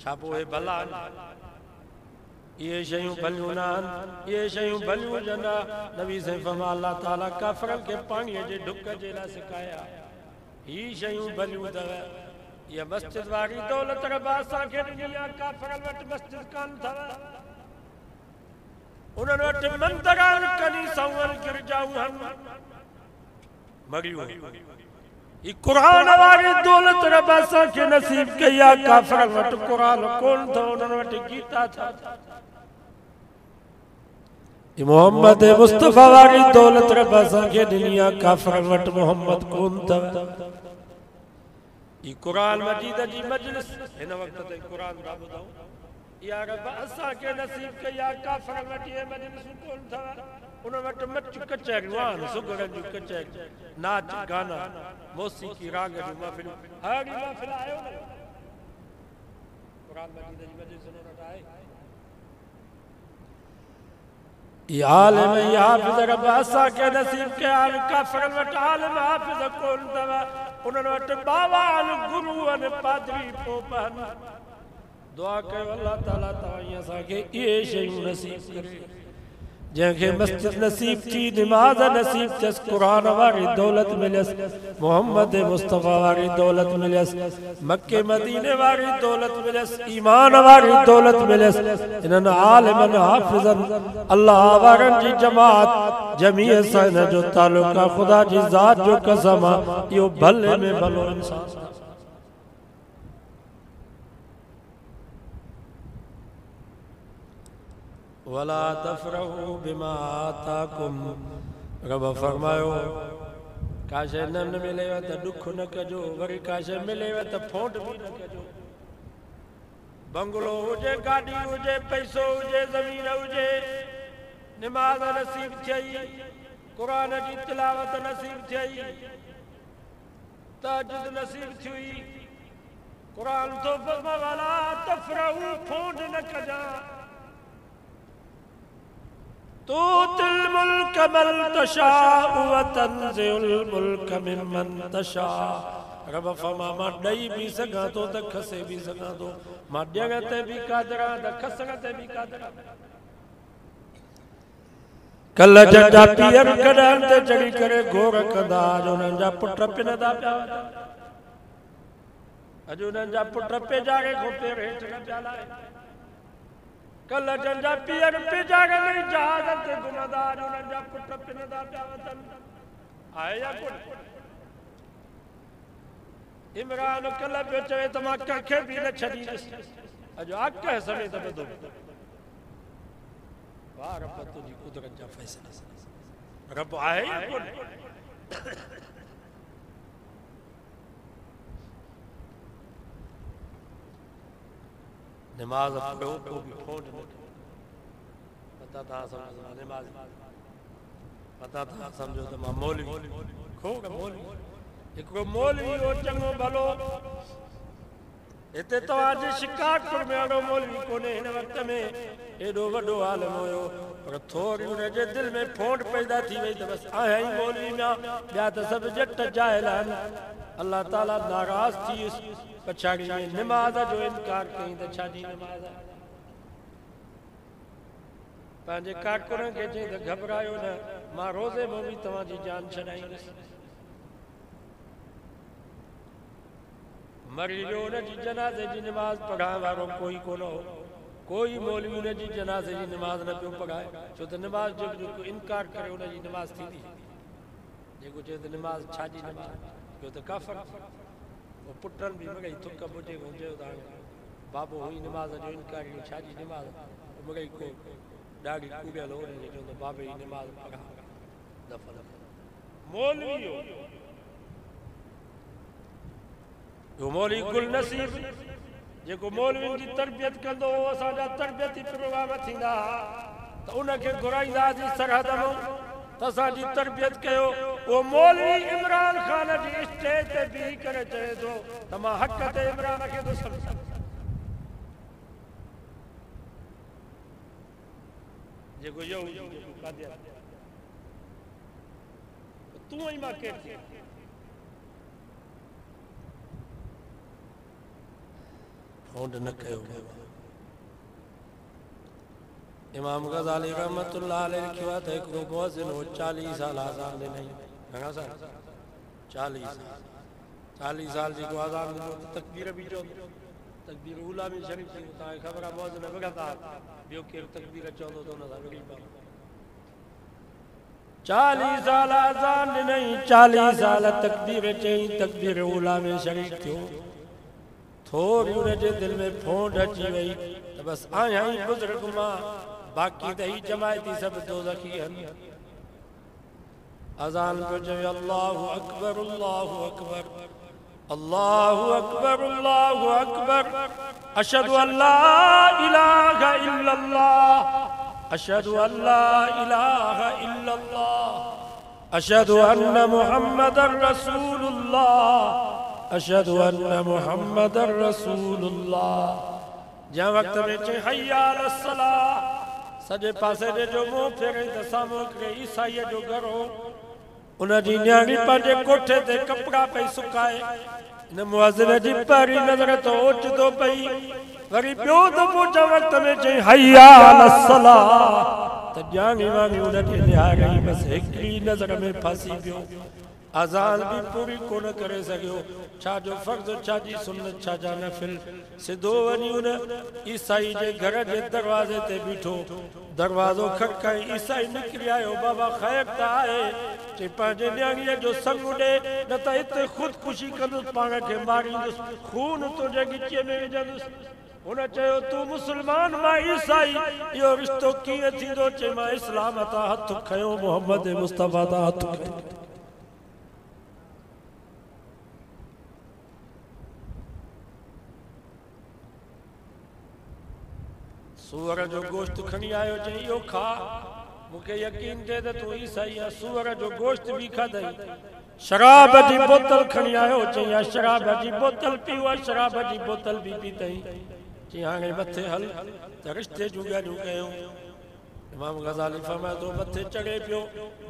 [SPEAKER 1] छा पोइ भला इहे शयूं भलियूं न आहिनि? इहे शयूं भलियूं हुजनि हा। नबी साईं फरमाया अल्लाह ताला काफ़िरनि खे पाणीअ जे ढुक जे लाइ सिकाया, ही शयूं भलियूं अथव। ये मस्जिद वारी दौलत रबासा के दुनिया काफिर वट मस्जिद कान था उन्हनि वटि मंदरान कनीसाऊं गिरजाऊं हन मरियो ई कुरान वारी दौलत रबासा के नसीब कया काफिर वट कुरान कोन था उन्हनि वटि गीता था ई मोहम्मद मुस्तफा वारी दौलत रबासा के दुनिया काफिर वट मोहम्मद कोन था ई कुरान मजीद जी मजलिस इन वक्त ते कुरान दा बुधाऊं या रब असा के नसीब कया काफिर वट ये मजलिस कोन था उन वट मच कचरियां सुगड़ जो कचर नाच गाना मौसीकी राग जो महफिल हर महफिल आयो कुरान मजीद जी मजलिस न रटाए ये आलिम या हाफिज रब असा के नसीब के आल काफिर वट आलिम हाफिज कोन था उन्होंने वट बावान गुरुअन पादरी पोपन दुआ कयो अल्लाह ताला तवाई असा के ये शयूं नसीब करे जंहिंखे मस्जिद नसीब थी नमाज नसीब थियस कुरान वारी दौलत मिलस मोहम्मद मुस्तफा वारी दौलत मिलस मक्के मदीने वारी दौलत मिलस ईमान वारी दौलत मिलस इन्हनि आलिमन हाफिज़न अल्लाह वारन जी जमात जमीयत सां इन जो ताल्लुक आहे खुदा जी ज़ात जो कसम आहे इहो भले में भलो इंसान वला तफरहू बिमा आताकुम रब फरमायो काशे न मिलेव त दुख न कजो वरी काशे मिलेव त फोट भी न कजो बंगलो हुजे गाड़ी हुजे पैसो हुजे जमीन हुजे नमाज नसीब थई कुरान जी तिलावत नसीब थई तहज्जुद नसीब थी कुरान तो फरमा वला तफरहू फोट न कजा तूतिल मुल्क मल तशाउ व तंज़िउल मुल्क मिम्मन तशा रब फरमा मां ॾेई भी सघां थो त खसे भी सघां थो मां ॾियण ते भी क़ादिर आहियां त खसण ते भी क़ादिर आहियां कल जा पीअर कढण ते चढ़ी करे घोर कंदा अॼु उन्हनि जा पुट पिनंदा पिया अॼु उन्हनि जा पुट पेजारे खां पेर हेठि न पिया लाहे कल जंजा पीअर पेजारे नहीं जहाज ते घुमंदा उन्हनि जा पुट पिनंदा पिया वतन आहे या कोन इमरान कल पियो चवे त मां कंहिंखे बि न छॾींदुसि अॼु अक समेत ॿुधो वाह रब तुंहिंजी कुदरत जा फ़ैसिला रब आहे या कोन नमाज पढ़ो को भी फोन न पता था समझो नमाज पता था समझो तो मां मौलवी खो मौलवी एक मौलवी हो चंगो भलो इते तो आज शिकारपुर में अड़ो मौलवी कोने इन वक्त में एडो वडो आलम होयो पर थोड़ी उन जे दिल में फोट पैदा थी वई त बस आहे ही मौलवी में या तो सब जट जाहिल अल्लाह ताला नाराज थी पछाड़ी में नमाज जो इनकार कई त छाजी नमाज पंहिंजे कारकुननि खे चई त घबरायो न मां रोज़े में भी तव्हांजी जान छॾाईंदुसि मरी जो उनजी जनाज़े जी नमाज पढ़ाइण वारो कोई कोन हो कोई मौलवी उनजी जनाज़े जी नमाज न पियो पढ़ाए छो त नमाज जो जेको इनकार करे उनजी नमाज थींदी जेको चए त नमाज छाजी नमाज पियो त काफ़िर वो पुटन भी मगई थुक बुझे हुजे त बाबो हुई नमाज जो इनकार छाजी नमाज मगई को ॾाढी कुबियल हो ने जो त बाबे जी नमाज पढ़ा दफ़ा मौलवी हो यो मौलवी गुल नसीब जेको मौलवी जी तरबियत कंदो असा जा तरबियती प्रोग्राम थींदा त उनखे घुराईंदासीं सरहद में त असांजी तरबियत कयो वो मौलवी इमरान खान जी स्टेज ते बीह करे चए थो त मां हक़ ते इमरान खे थो सम्झां जेको यहूदी जेको कादियान तूं ई मां केरु थी फोन न कयो इमाम गज़ाली रहमतुल्लाह अलैह लिखियो आहे त हिकिड़ो मुअज़्ज़िन हो 40 साल आज़ान ॾिनई घणा साल 40 साल 40 साल जी को आज़ान ॾिनो त तकबीर बि चओ तकबीर उला में शरीफ़ थी तव्हांखे ख़बर आहे मौज़ न वॻंदा ॿियो केरु तकबीर चवंदो त हुन सां वॻी पवंदो 40 साल आज़ान ॾिनई 40 साल तकबीर चई तकबीर उला में शरीफ़ थियो थोड़ी उनजे दिल में फोंड अची वई त बस आया ही बुज़ुर्ग मां बाक़ी त ही जमायती सब दोज़खी हन अज़ान पे चवे अल्लाहु अकबर अल्लाहु अकबर अल्लाहु अकबर अल्लाहु अकबर अशहदु अल्ला इलाहा इल्लल्लाह अशहदु अल्ला इलाहा इल्लल्लाह अशहदु अन्न मुहम्मदर रसूलुल्लाह अशहदु अन्न मुहम्मदर रसूलुल्लाह जंहिं वक़्त में चई हय्या अलस्सलाह सॼे पासे ॾे जो मुंहुं फेरे त साम्हूं हिकिड़े ईसाईअ जो घर हो उनजी न्याणी पंहिंजे कोठे ते कपिड़ा पई सुकाए हिन मुअज़्ज़िन जी पहिरीं नज़र त ओचितो पई वरी ॿियो दफ़ो जंहिं वक़्त में चई हय्या अलस्सलाह त ॼाणी वाणी उनखे निहारई बसि हिकिड़ी नज़र में फासी पियो अज़ान भी पूरी कोन करे सघियो छा जो फ़र्ज़ छा जी सुन्नत छा जा नफ़िल सिधो वञी उन ईसाई जे घर जे दरवाज़े ते बीठो दरवाज़ो खटकाई ईसाई निकिरी आयो बाबा ख़ैर त आहे चई पंहिंजे न्याणीअ जो संग ॾे न त हिते ख़ुदकुशी कंदुसि पाण खे मारींदुसि खून तुंहिंजे गिचीअ में विझंदुसि हुन चयो तूं मुस्लमान मां ईसाई इहो रिश्तो कीअं थींदो चई मां इस्लाम तां हथ खयो मोहम्मद मुस्तफ़ा तां हथ खयो सूअर जो गोश्त खणी आयो चई इहो खा मूंखे यकीन थिए त तूं ईसाई आहे सूअर जो गोश्त बि खाधई शराब जी बोतल खणी आयो चई शराब जी बोतल पीओ शराब जी बोतल बि पीतई चई हाणे मथे हल त रिश्ते जूं ॻाल्हियूं कयूं इमाम गज़ाली फरमाए थो मथे चढ़े पियो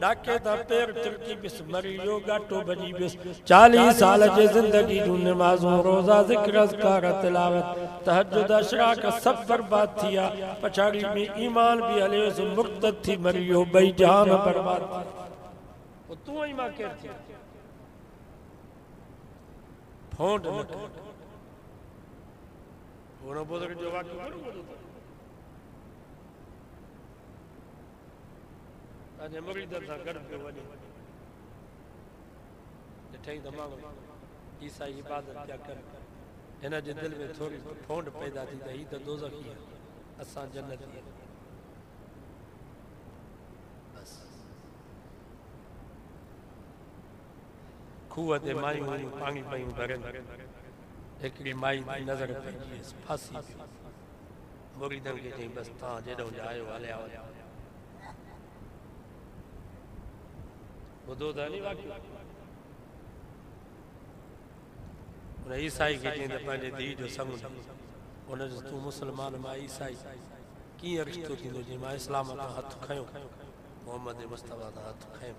[SPEAKER 1] ॾाके तां पेर तिरकी पिस मरी वियो गाटो भॼी पियुसि 40 साल जी ज़िंदगी जूं निमाज़ूं रोज़ा ज़िक्र अज़कार तिलावत तहज्जुद अशराक सब बर्बाद थी विया पछाड़ी में ईमान भी हलियोसि मुर्तद थी मरी वियो ॿई जहान बर्बाद थी तूं ई मां केरु थी फोंड न कर हुन बुज़ुर्ग जो वाक़ियो अॼु मुरीदनि सां गॾु पियो वञे ॾिठई त माण्हू ईसाई इबादत पिया कनि हिन जे दिलि में थोरी फोंड पैदा थी त हीअ त दोज़खी आहे असां जन्नती आहियूं बसि खूह ते मायूं पाणी पयूं भरनि हिकिड़ी माई जी नज़र पइजी फासी पियो मुरीदनि खे चई बसि तव्हां जेॾो आयो हलिया वञो ॿुधो त हली वाक़ियो हुन ईसाई खे चई त पंहिंजे धीउ जो संग हुन जो तूं मुस्लमान मां ईसाई कीअं रिश्तो थींदो चई मां इस्लाम तां हथ खयो मोहम्मद मुस्तफ़ा तां हथ खयो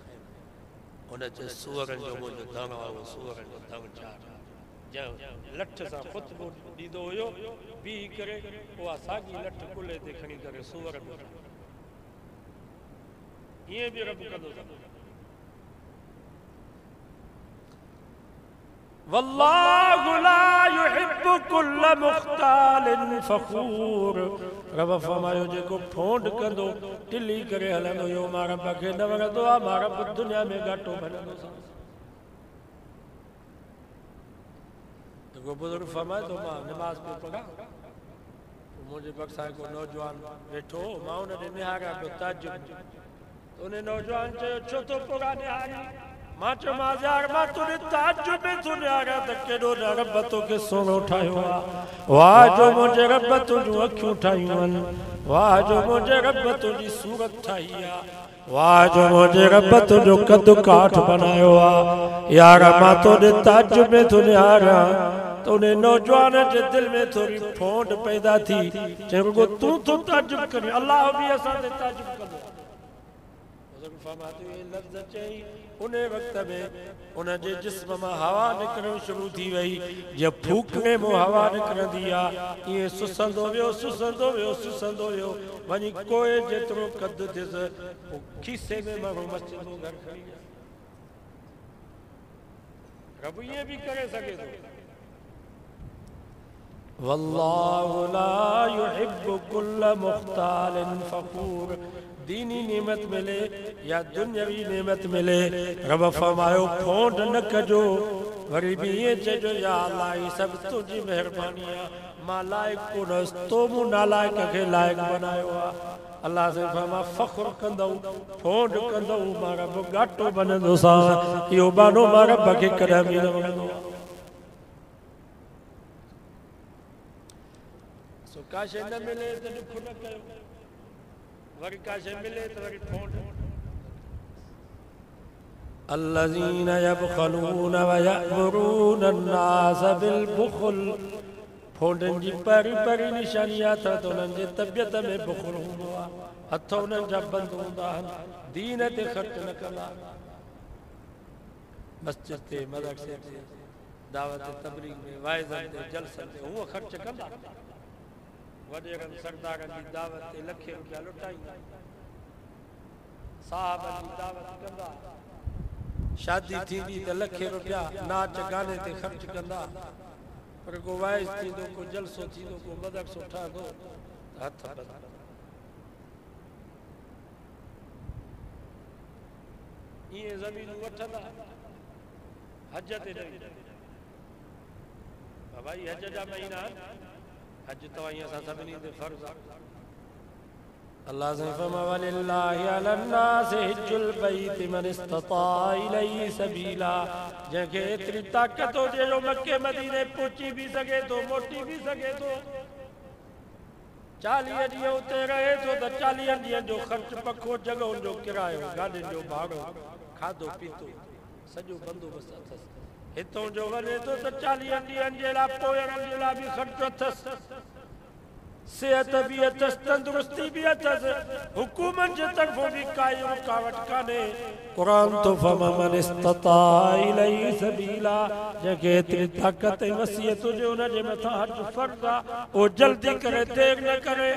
[SPEAKER 1] हुन चयो सूअरनि जो मुंहिंजो धन आहे सूअरनि जो धन चार जंहिं लठ सां ख़ुतबो ॾींदो हुयो बीह करे उहा साॻी लठ कुल्हे ते खणी करे सूअर में ईअं बि रब कंदो वल्लाहु ला युहिब्बु कुल्ल मुख्तालिन फखूर रब फरमायो जेको फोंड कंदो टिली करे हलंदो यो मां रब खे न वणंदो आहे मां रब दुनिया में घाटो भरंदो जेको बुज़ुर्ग फरमाए थो मां नमाज़ पियो पढ़ां मुंहिंजे बक्सा को नौजवान वेठो मां हुन ॾे निहारिया पियो ताजुब उन नौजवान चयो छो थो पोड़ा निहारी मां चयोमांसि यार मां तुंहिंजे ताजुब में थो निहारियां त केॾो रब तोखे सोनो ठाहियो आहे वाह जो मुंहिंजे रब तुंहिंजूं अखियूं ठाहियूं आहिनि वाह जो मुंहिंजे रब तुंहिंजी सूरत ठाही आहे वाह जो मुंहिंजे रब तुंहिंजो कद काठ बनायो आहे यार मां तोॾे ताजुब में थो निहारियां त उन नौजवान जे दिल में थोरी फोंड पैदा थी चई रुगो तूं थो ताजुब करी अल्लाह बि असां ते ताजुब कंदो लफ़्ज़ चई उन वक़्त में उन जे जिस्म मां हवा निकिरण शुरू थी वई जीअं फूकने मां हवा निकिरंदी आहे ईअं सुसंदो वियो वञी कोए जेतिरो कद थियसि खीसे में माण्हू मस्जिद घर खणी रब ये भी करे सके तो वल्लाहु ला युहिब्बु कुल्ल मुख्तालिन फखूर। दीनी नेमत मिले या दुनियावी नेमत मिले, रब फरमायो फोंड न कजो, वरी भी ये चजो या अल्लाह ये सब तुझी मेहरबानी है, मां लायक कोनस तो मु नालायक के लायक बनायो आ। अल्लाह से फरमा फख्र कंदो फोंड कंदो मां रब गाटो बनंदो सा, यो बानो मां रब के कदम न वणंदो। सो काशे न मिले तो दुख न कयो, वरी काशे मिले तो वरी फोंड। अल्लज़ीना यबखलूना व यअमुरूना अन्नास बिल बुख़ल। फोंडन जी परी परी निशानियां था तो उन्हनि जे तबियत में बुख़ल हूंदो आहे, हथ उन्हनि जा बंदि हूंदा आहिनि, दीन ते ख़र्च न कंदा। मस्जिद ते, मदरसे ते, दावत तबलीग में, वाइज़नि ते, जलसनि ते हूअ ख़र्च कंदा। वॾेरनि सरदारनि जी दावत ते लखे रुपया लुटाईंदा, साहबनि जी दावत कंदा, शादी थींदी त लखे रुपया नाच गाने ते ख़र्च कंदा। पर को वाइज़ थींदो, को जलसो थींदो, को मदरसो ठहंदो त हथ बंदि। इहे ज़मीनूं वठंदा, हज ते न वेंदा। भाई हज जा महीना, हज तवाई असां सभिनी ते फर्ज़ आहे। अल्लाह से फरमा वलिल्लाहि अलन्नास हिज्जुल बैत मन इस्तता इलैहि सबीला। जंहिंखे एतिरी ताक़त हुजे जो मक्के मदीने पहुची भी सघे थो, मोटी भी सघे थो, 40 ॾींहं उते रहे थो त 40 ॾींहं जो ख़र्च पको, जॻहुनि जो किरायो, गाॾियुनि जो भाड़ो, खाधो पीतो सॼो बंदोबस्तु अथसि। हितां जो वञे थो त 40 ॾींहंनि जे लाइ पोयनि जे लाइ बि ख़र्च अथसि, सेहत भी अथसि, तंदुरुस्ती भी अथसि, हुकूमत जे तरफ़ों भी काई रुकावट कान्हे। क़ुरान तो फरमा मन इस्तता इलैहि सबीला। जंहिंखे एतिरी ताक़त ऐं वसीयत हुजे उनजे मथां हज फर्ज़ आहे, उहो जल्दी करे, देर न करे।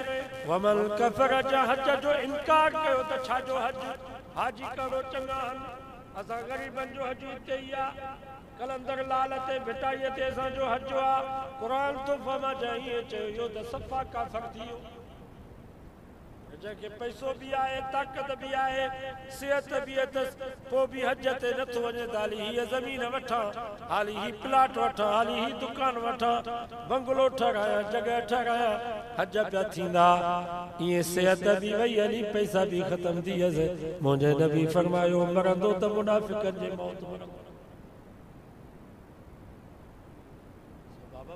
[SPEAKER 1] वमन कफर जा हज जो इनकार कयो त छा जो हज, हाजी करो चङा आहिनि, असां ग़रीबनि जो हज हिते ई आहे, कलंदर लाल ते भिटाईअ ते असांजो हज आहे। क़ुरान तो फरमा चाहिए चयो त सफ़ा काफ़र थी वियो। जंहिंखे पैसो भी आहे, ताक़त भी आहे, सेहत भी अथसि, पोइ बि हज ते नथो वञे त हाली हीअ ज़मीन वठां, हाली ही प्लाट वठां, हाली ही दुकान वठां, बंगलो ठहारायां, जॻह ठहारायां, हज पिया थींदा। ईअं सेहत भी वई हली, पैसा भी ख़तम थी वियसि। मुंहिंजे नबी फरमायो मरंदो त मुनाफ़िक़नि जे मौत मरंदो।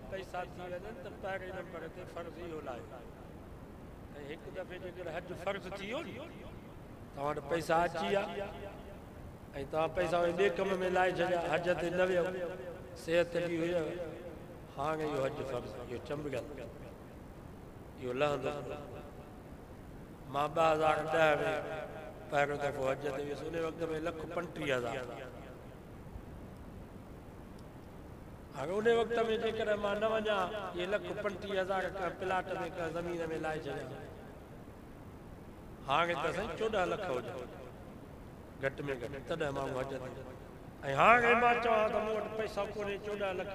[SPEAKER 1] पैसा थी वञनि त पहिरें नंबर ते फर्ज़ इहो लाहियो। ऐं हिकु दफ़े जेकर हज फर्ज़ थी वियो न, तव्हां वटि पैसा अची विया ऐं तव्हां पैसा ॿिए कम में लाइ छॾिया, हज ते न वियो, सेहत बि हुई, हाणे इहो हज फर्ज़, इहो चंबिड़ियल, इहो लहंदो। मां 2010 में पहिरियों दफ़ो हज ते वियुसि, उन वक़्त में 1,35,000। हाणे उन वक़्त में जेकर मां न वञा, ये 1,35,000 का प्लाट में का ज़मीन में लाइ छॾिया। हाणे त साईं 14 लख हुजे घटि में घटि, तॾहिं माण्हू हज ते। ऐं हाणे मां चवां त मूं वटि पैसा कोन्हे 14 लख,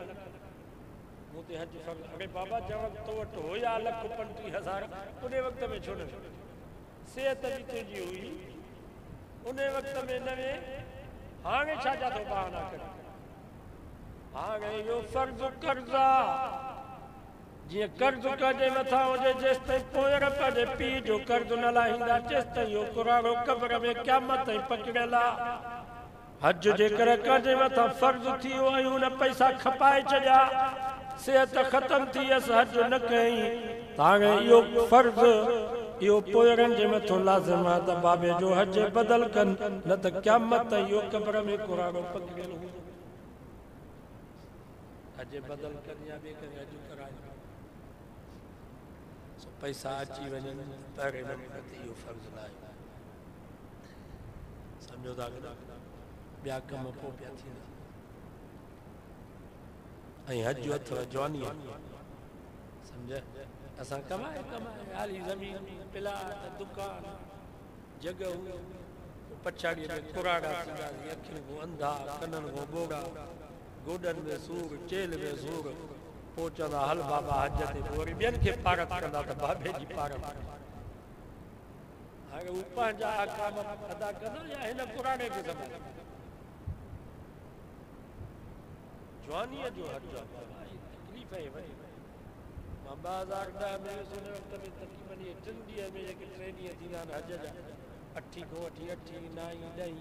[SPEAKER 1] मूं ते हज फर्ज़। अरे बाबा जंहिं तो वटि हुया 1,35,000, उन वक़्त में छो न, सेहत बि तुंहिंजी हुई, उन वक़्त में न वे, हाणे छा जा थो बहाना करे। हाणे इहो फ़र्ज़ कर्ज़ आहे, जीअं कर्ज़ कजे मथां हुजे, जेसि ताईं पोयर पंहिंजे पीउ जो कर्ज़ न लाहींदा, तेसि ताईं इहो कुराड़ो क़ब्र में क़यामत ताईं पकिड़ियल आहे। हज जेकर कंहिंजे मथां फ़र्ज़ थी वियो ऐं हुन पैसा खपाए छॾिया, सेहत ख़तम थी वियसि, हज न कयईं, त हाणे इहो फ़र्ज़ इहो पोयरनि जे मथां लाज़िम आहे त बाबे जो हज बदल कनि, न त क़यामत ताईं इहो क़ब्र में कुराड़ो पकिड़ियल हूंदो। हज बदल कनि या ॿिए करे हज कराए, पैसा अची वञनि, पहिरें नंबर ते इहो फ़र्ज़ लाहियो। सम्झो था न, ॿिया कम पोइ पिया थींदा। ऐं हज अथव जवानी, सम्झ, असां कमाए हाली ज़मीन, प्लाट, दुकान, जॻहूं, पछाड़ीअ में कुराड़ा थींदासीं, अखियुनि खां अंधा, कननि खां ॿोड़ा, गोडन में सूर चेल में सूर पोचंदा हल बाबा हज ते वरी ॿियनि खे पारत कंदा त बाबे जी पारत हाणे हू पंहिंजा काम अदा कंदा या हिन पुराणे खे संभाले जवानीअ जो हज तकलीफ़ आहे वरी मां 2010 में सुन वक़्त में तक़रीबन 3 ॾींहं में जेके 3 ॾींहं थींदा आहिनि हज जा 8 खां वठी 8 9 10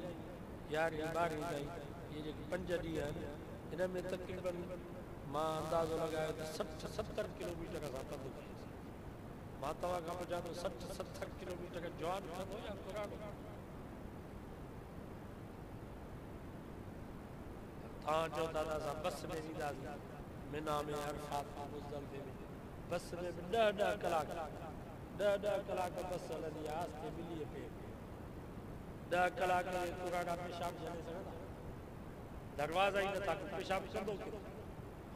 [SPEAKER 1] 11 12 ताईं इहे जेके 5 ॾींहं आहिनि हिन में तक़रीबन मां अंदाज़ो लॻायो त 60-70 किलोमीटर असां पंधु कयोसीं मां तव्हां खां पुछां थो 60-70 किलोमीटर जवान कंदो या पुराणो तव्हां चओ था त असां बस में वेंदासीं मिना में अरफात में मुज़दलिफ़े में बस में 10 कलाक बस हलंदी आहे आस्ते मिली पे 10 कलाक में पुराणा पेशाब छॾे सघंदा दरवाज़ा ई नथा पेशाब कंदो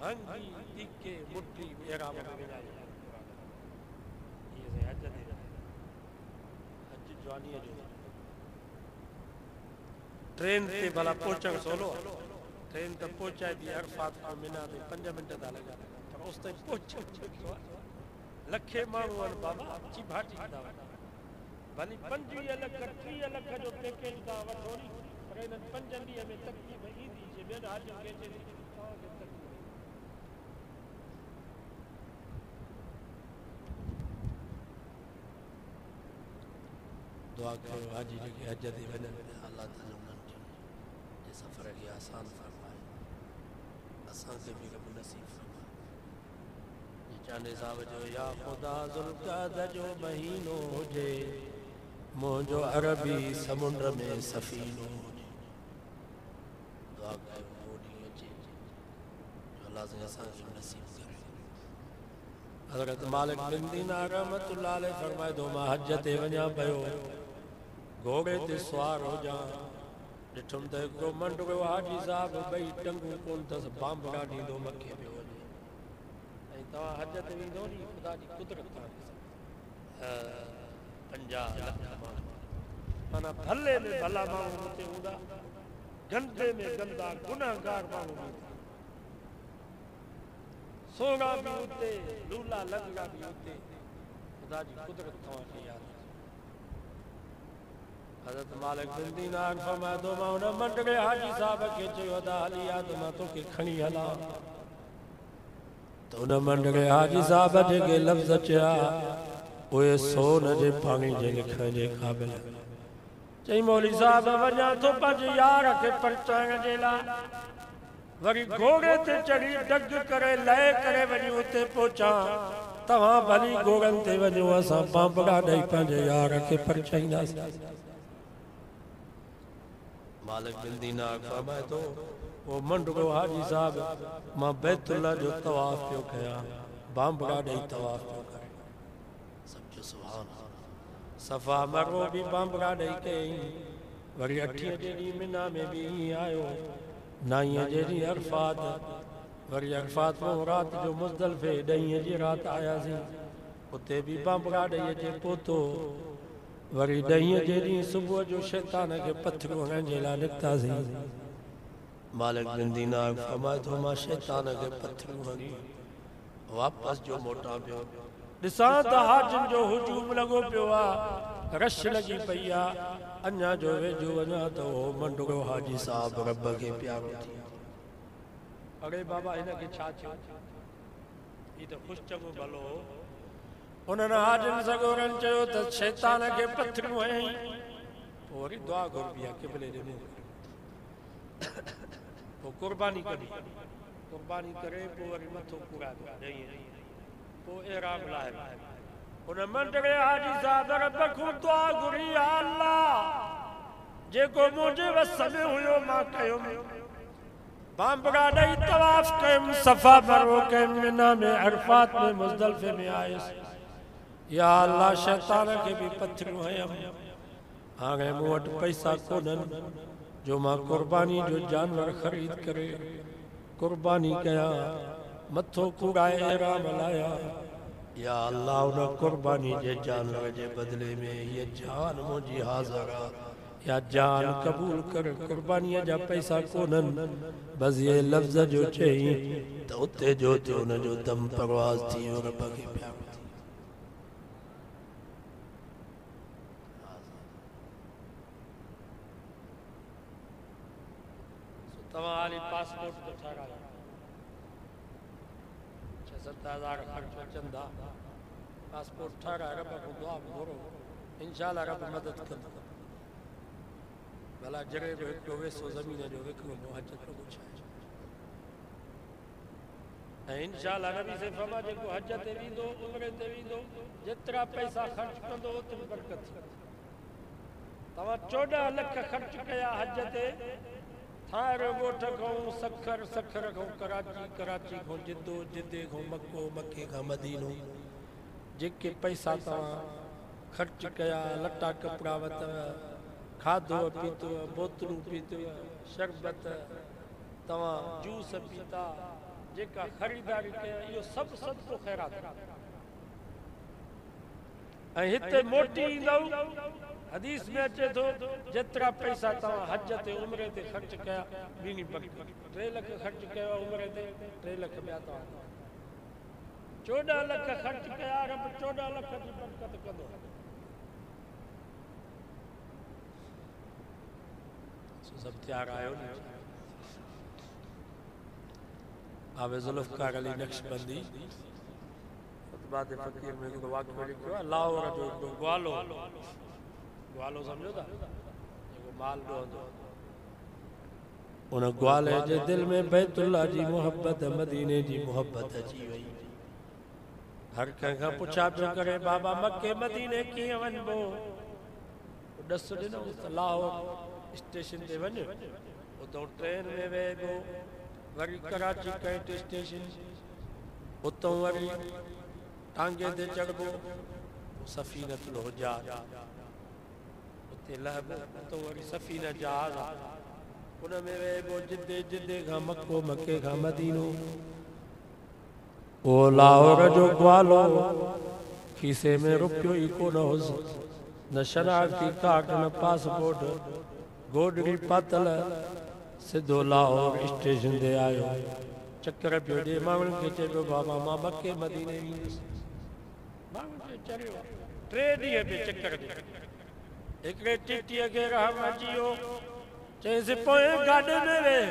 [SPEAKER 1] हंगी टिके मुट्ठी एराम में विञाए ये हज ते हज जवानीअ जो ट्रेन ते भला पहुचण सवलो ट्रेन त पहुचाए थी अरफात खां मिना ते 5 मिंट था लॻनि पर उस ताईं पहुचण लखे माण्हू आहिनि बाबा अची भाटी कंदा भली 25 लख 30 लख जो पैकेज तव्हां वठो नी पर हिननि 5 ॾींहं में तकलीफ़ ईंदी जे ॿियनि हज खे अचे थी तव्हांखे तकलीफ़ दुआ करो हाजी जेके हज ते वञनि अल्लाह ताला उन्हनि जे सफ़र खे आसान फरमाए असांखे बि रब नसीब फरमाए चांदे साहब जो या ख़ुदा ज़ुल्क़ाद जो महीनो हुजे मुंहिंजो अरबी समुंड में सफ़ीनो हुजे दुआ कयो वो ॾींहुं अचे जो अल्लाह से असांखे नसीब करे हज़रत मालिक बिन दीनार रहमतुल्लाह अलैह फरमाए थो मां हज ते वञा पियो घोड़े ते सुवार हुजां ॾिठुमि त हिकिड़ो मंडड़ो हाजी साहब ॿई टंगूं कोन अथसि बांबड़ा ॾींदो मखे पियो वञे ऐं तव्हां हज ते वेंदो नी ख़ुदा जी कुदरत 50 लख माना भले में भला माण्हू हुते हूंदा गंदे में गंदा गुनाहगार माण्हू बि सोना भी उते लूला लंगड़ा भी उते खुदा जी कुदरत तव्हांखे यादि हज़रत मालिक बिन दीनार फरमाए थो मां हुन मंडड़े हाजी साहब खे चयो त हली आ त मां तोखे खणी हलां त हुन मंडड़े हाजी साहब जेके लफ़्ज़ चया उहे सोन जे पाणी जे लिखण जे क़ाबिल चई मौली साहब वञा थो पंहिंजे यार खे परचाइण जे लाइ वरी घोड़े ते चढ़ी डग करे लहे करे वञी उते पहुचा तव्हां भली घोड़नि ते वञो असां बांबड़ा ॾेई पंहिंजे यार खे परचाईंदासीं मालिक बिन दीनार फरमाए थो वो मंडड़ो हाजी साहब मां बैतुल्ला जो तवाफ पियो कयां बांबड़ा ॾेई तवाफ पियो करे समझो सुभान सफ़ा मरवो भी बांबड़ा ॾेई कयईं वरी 8 जे ॾींहुं मिना में भी आयो 9 जे ॾींहुं अरफात वरी अरफात में रात जो मुज़दलिफ़े 10 जी रात आयासीं उते भी बांबड़ा ॾेई अचे पहुतो वरी 10 जे ॾींहुं सुबुह जो शैतान खे पत्थरूं हणण जे लाइ निकितासीं मालिक बिन दीनार फरमाए थो मां शैतान खे पत्थरूं हणी वापसि जो मोटां पियो ॾिसां त हाजिन जो हुजूम लॻो पियो आहे रश लॻी पई आहे अञा जो वेझो वञा त उहो मंडड़ो हाजी साहब रब खे प्यारो थी अरे बाबा हिनखे छा थियो ही त ख़ुशि चङो भलो उन्हनि हाजिन सगोरनि चयो त शैतान खे पत्थरूं हयईं पोइ वरी दुआ घुरबी आहे क़िबले ॾे मुंहुं पोइ कुर्बानी कढी कुर्बानी करे पोइ वरी मथो कुरायो पोइ एराम लाइ उन मंडड़े हाजी साहब रब खां दुआ घुरी अल्लाह जेको मुंहिंजे वस में हुयो मां कयुमि बांबड़ा ॾेई तवाफ कयुमि सफ़ा मरवो कयुमि मिना में अरफात में मुज़दलिफ़े में आयुसि या अल्लाह शैतान खे भी पत्थरूं हयमि हाणे मूं वटि पैसा कोन्हनि जो मां कुर्बानी जो जानवर ख़रीद करे कुर्बानी कयां मथो कुड़ाए एराम लाया या अल्लाह उन कुर्बानी जे जानवर जे बदले में ये जान मुंहिंजी हाज़िर आहे या जान कबूल कर कुर्बानीअ जा पैसा कोनन बस ये लफ्ज़ जो चई त उते जो ते उन जो दम परवाज़ थी वियो रब खे प्यारो थी। तव्हां हाली पासपोर्ट तो ठारायो 6-7 हज़ार ख़र्च अचनि था पासपोर्ट ठाराए रब खां दुआ घुरो इंशाअल्लाह रब मदद कंदो। भला जड़े बि हिकिड़ो वेसो ज़मीन जो विकिणो पोइ हज थो पुछाए ऐं इंशाअल्लाह नबी से फरमा जेको हज ते वेंदो उम्रे ते वेंदो जेतिरा पैसा ख़र्च कंदो ओतिरी बरकत थींदी। तव्हां 14 लख ख़र्च कया हज ते थार ॻोठ खां सखर सखर खां कराची कराची खां जिद्दो जिद्दे खां मको मके खां मदीनो जेके पैसा तव्हां ख़र्च कया लटा कपिड़ा वरितव खाधो पीतो बोतलूं पीतो शरबत तव्हां जूस पीता जेका ख़रीदारी कया इहो सभु सदको ख़ैरात ऐं हिते मोटी ईंदव हदीस में अचे थो जेतिरा पैसा तव्हां हज ते उम्रे ते ख़र्च कया ॿीनी बरकत 3 लख ख़र्च कयो उम्रे ते 3 लख ॿिया तव्हां 14 लख ख़र्च कया रब 14 लख जी बरकत कंदो। सब तैयार आयो न आवे जुल्फ़कार अली नक्शबंदी खुतबात फकीर में हिकिड़ो वाक़ियो लिखियो आहे लाहौर जो हिकिड़ो ग्वालो ग्वालो सम्झो था जेको माल ॾोहंदो उन ग्वाले जे दिलि में बैतुल्लाह जी मोहब्बत मदीने जी मोहब्बत अची वई। हर कंहिंखां पुछा पियो करे बाबा मके मदीने कीअं वञिबो ॾस ॾिनो त लाहौर स्टेशन ते वञ उतां ट्रेन में वेहबो वरी कराची कैंट स्टेशन उतां वरी टांगे ते चढ़बो सफ़ीनतुल हुजाज उते लहबो उतां वरी सफ़ीना जहाज उन में वेहबो जिद्दे जिद्दे खां मको मके खां मदीनो। ओ लाहौर जो ग्वालो खीसे में रुपयो ई कोन हुअसि न शनाख्ती कार्ड न पासपोर्ट गोडड़ी पातल सिधो लाहौर स्टेशन ते आयो चक्कर पियो ॾे माण्हुनि खे चए पियो बाबा मां मके मदीने वेंदुसि माण्हुनि खे चढ़ियो 3 ॾींहं पियो चक्कर ॾे हिकिड़े टिटीअ खे रहम अची वियो चयईंसि पोइ गाॾी में वेह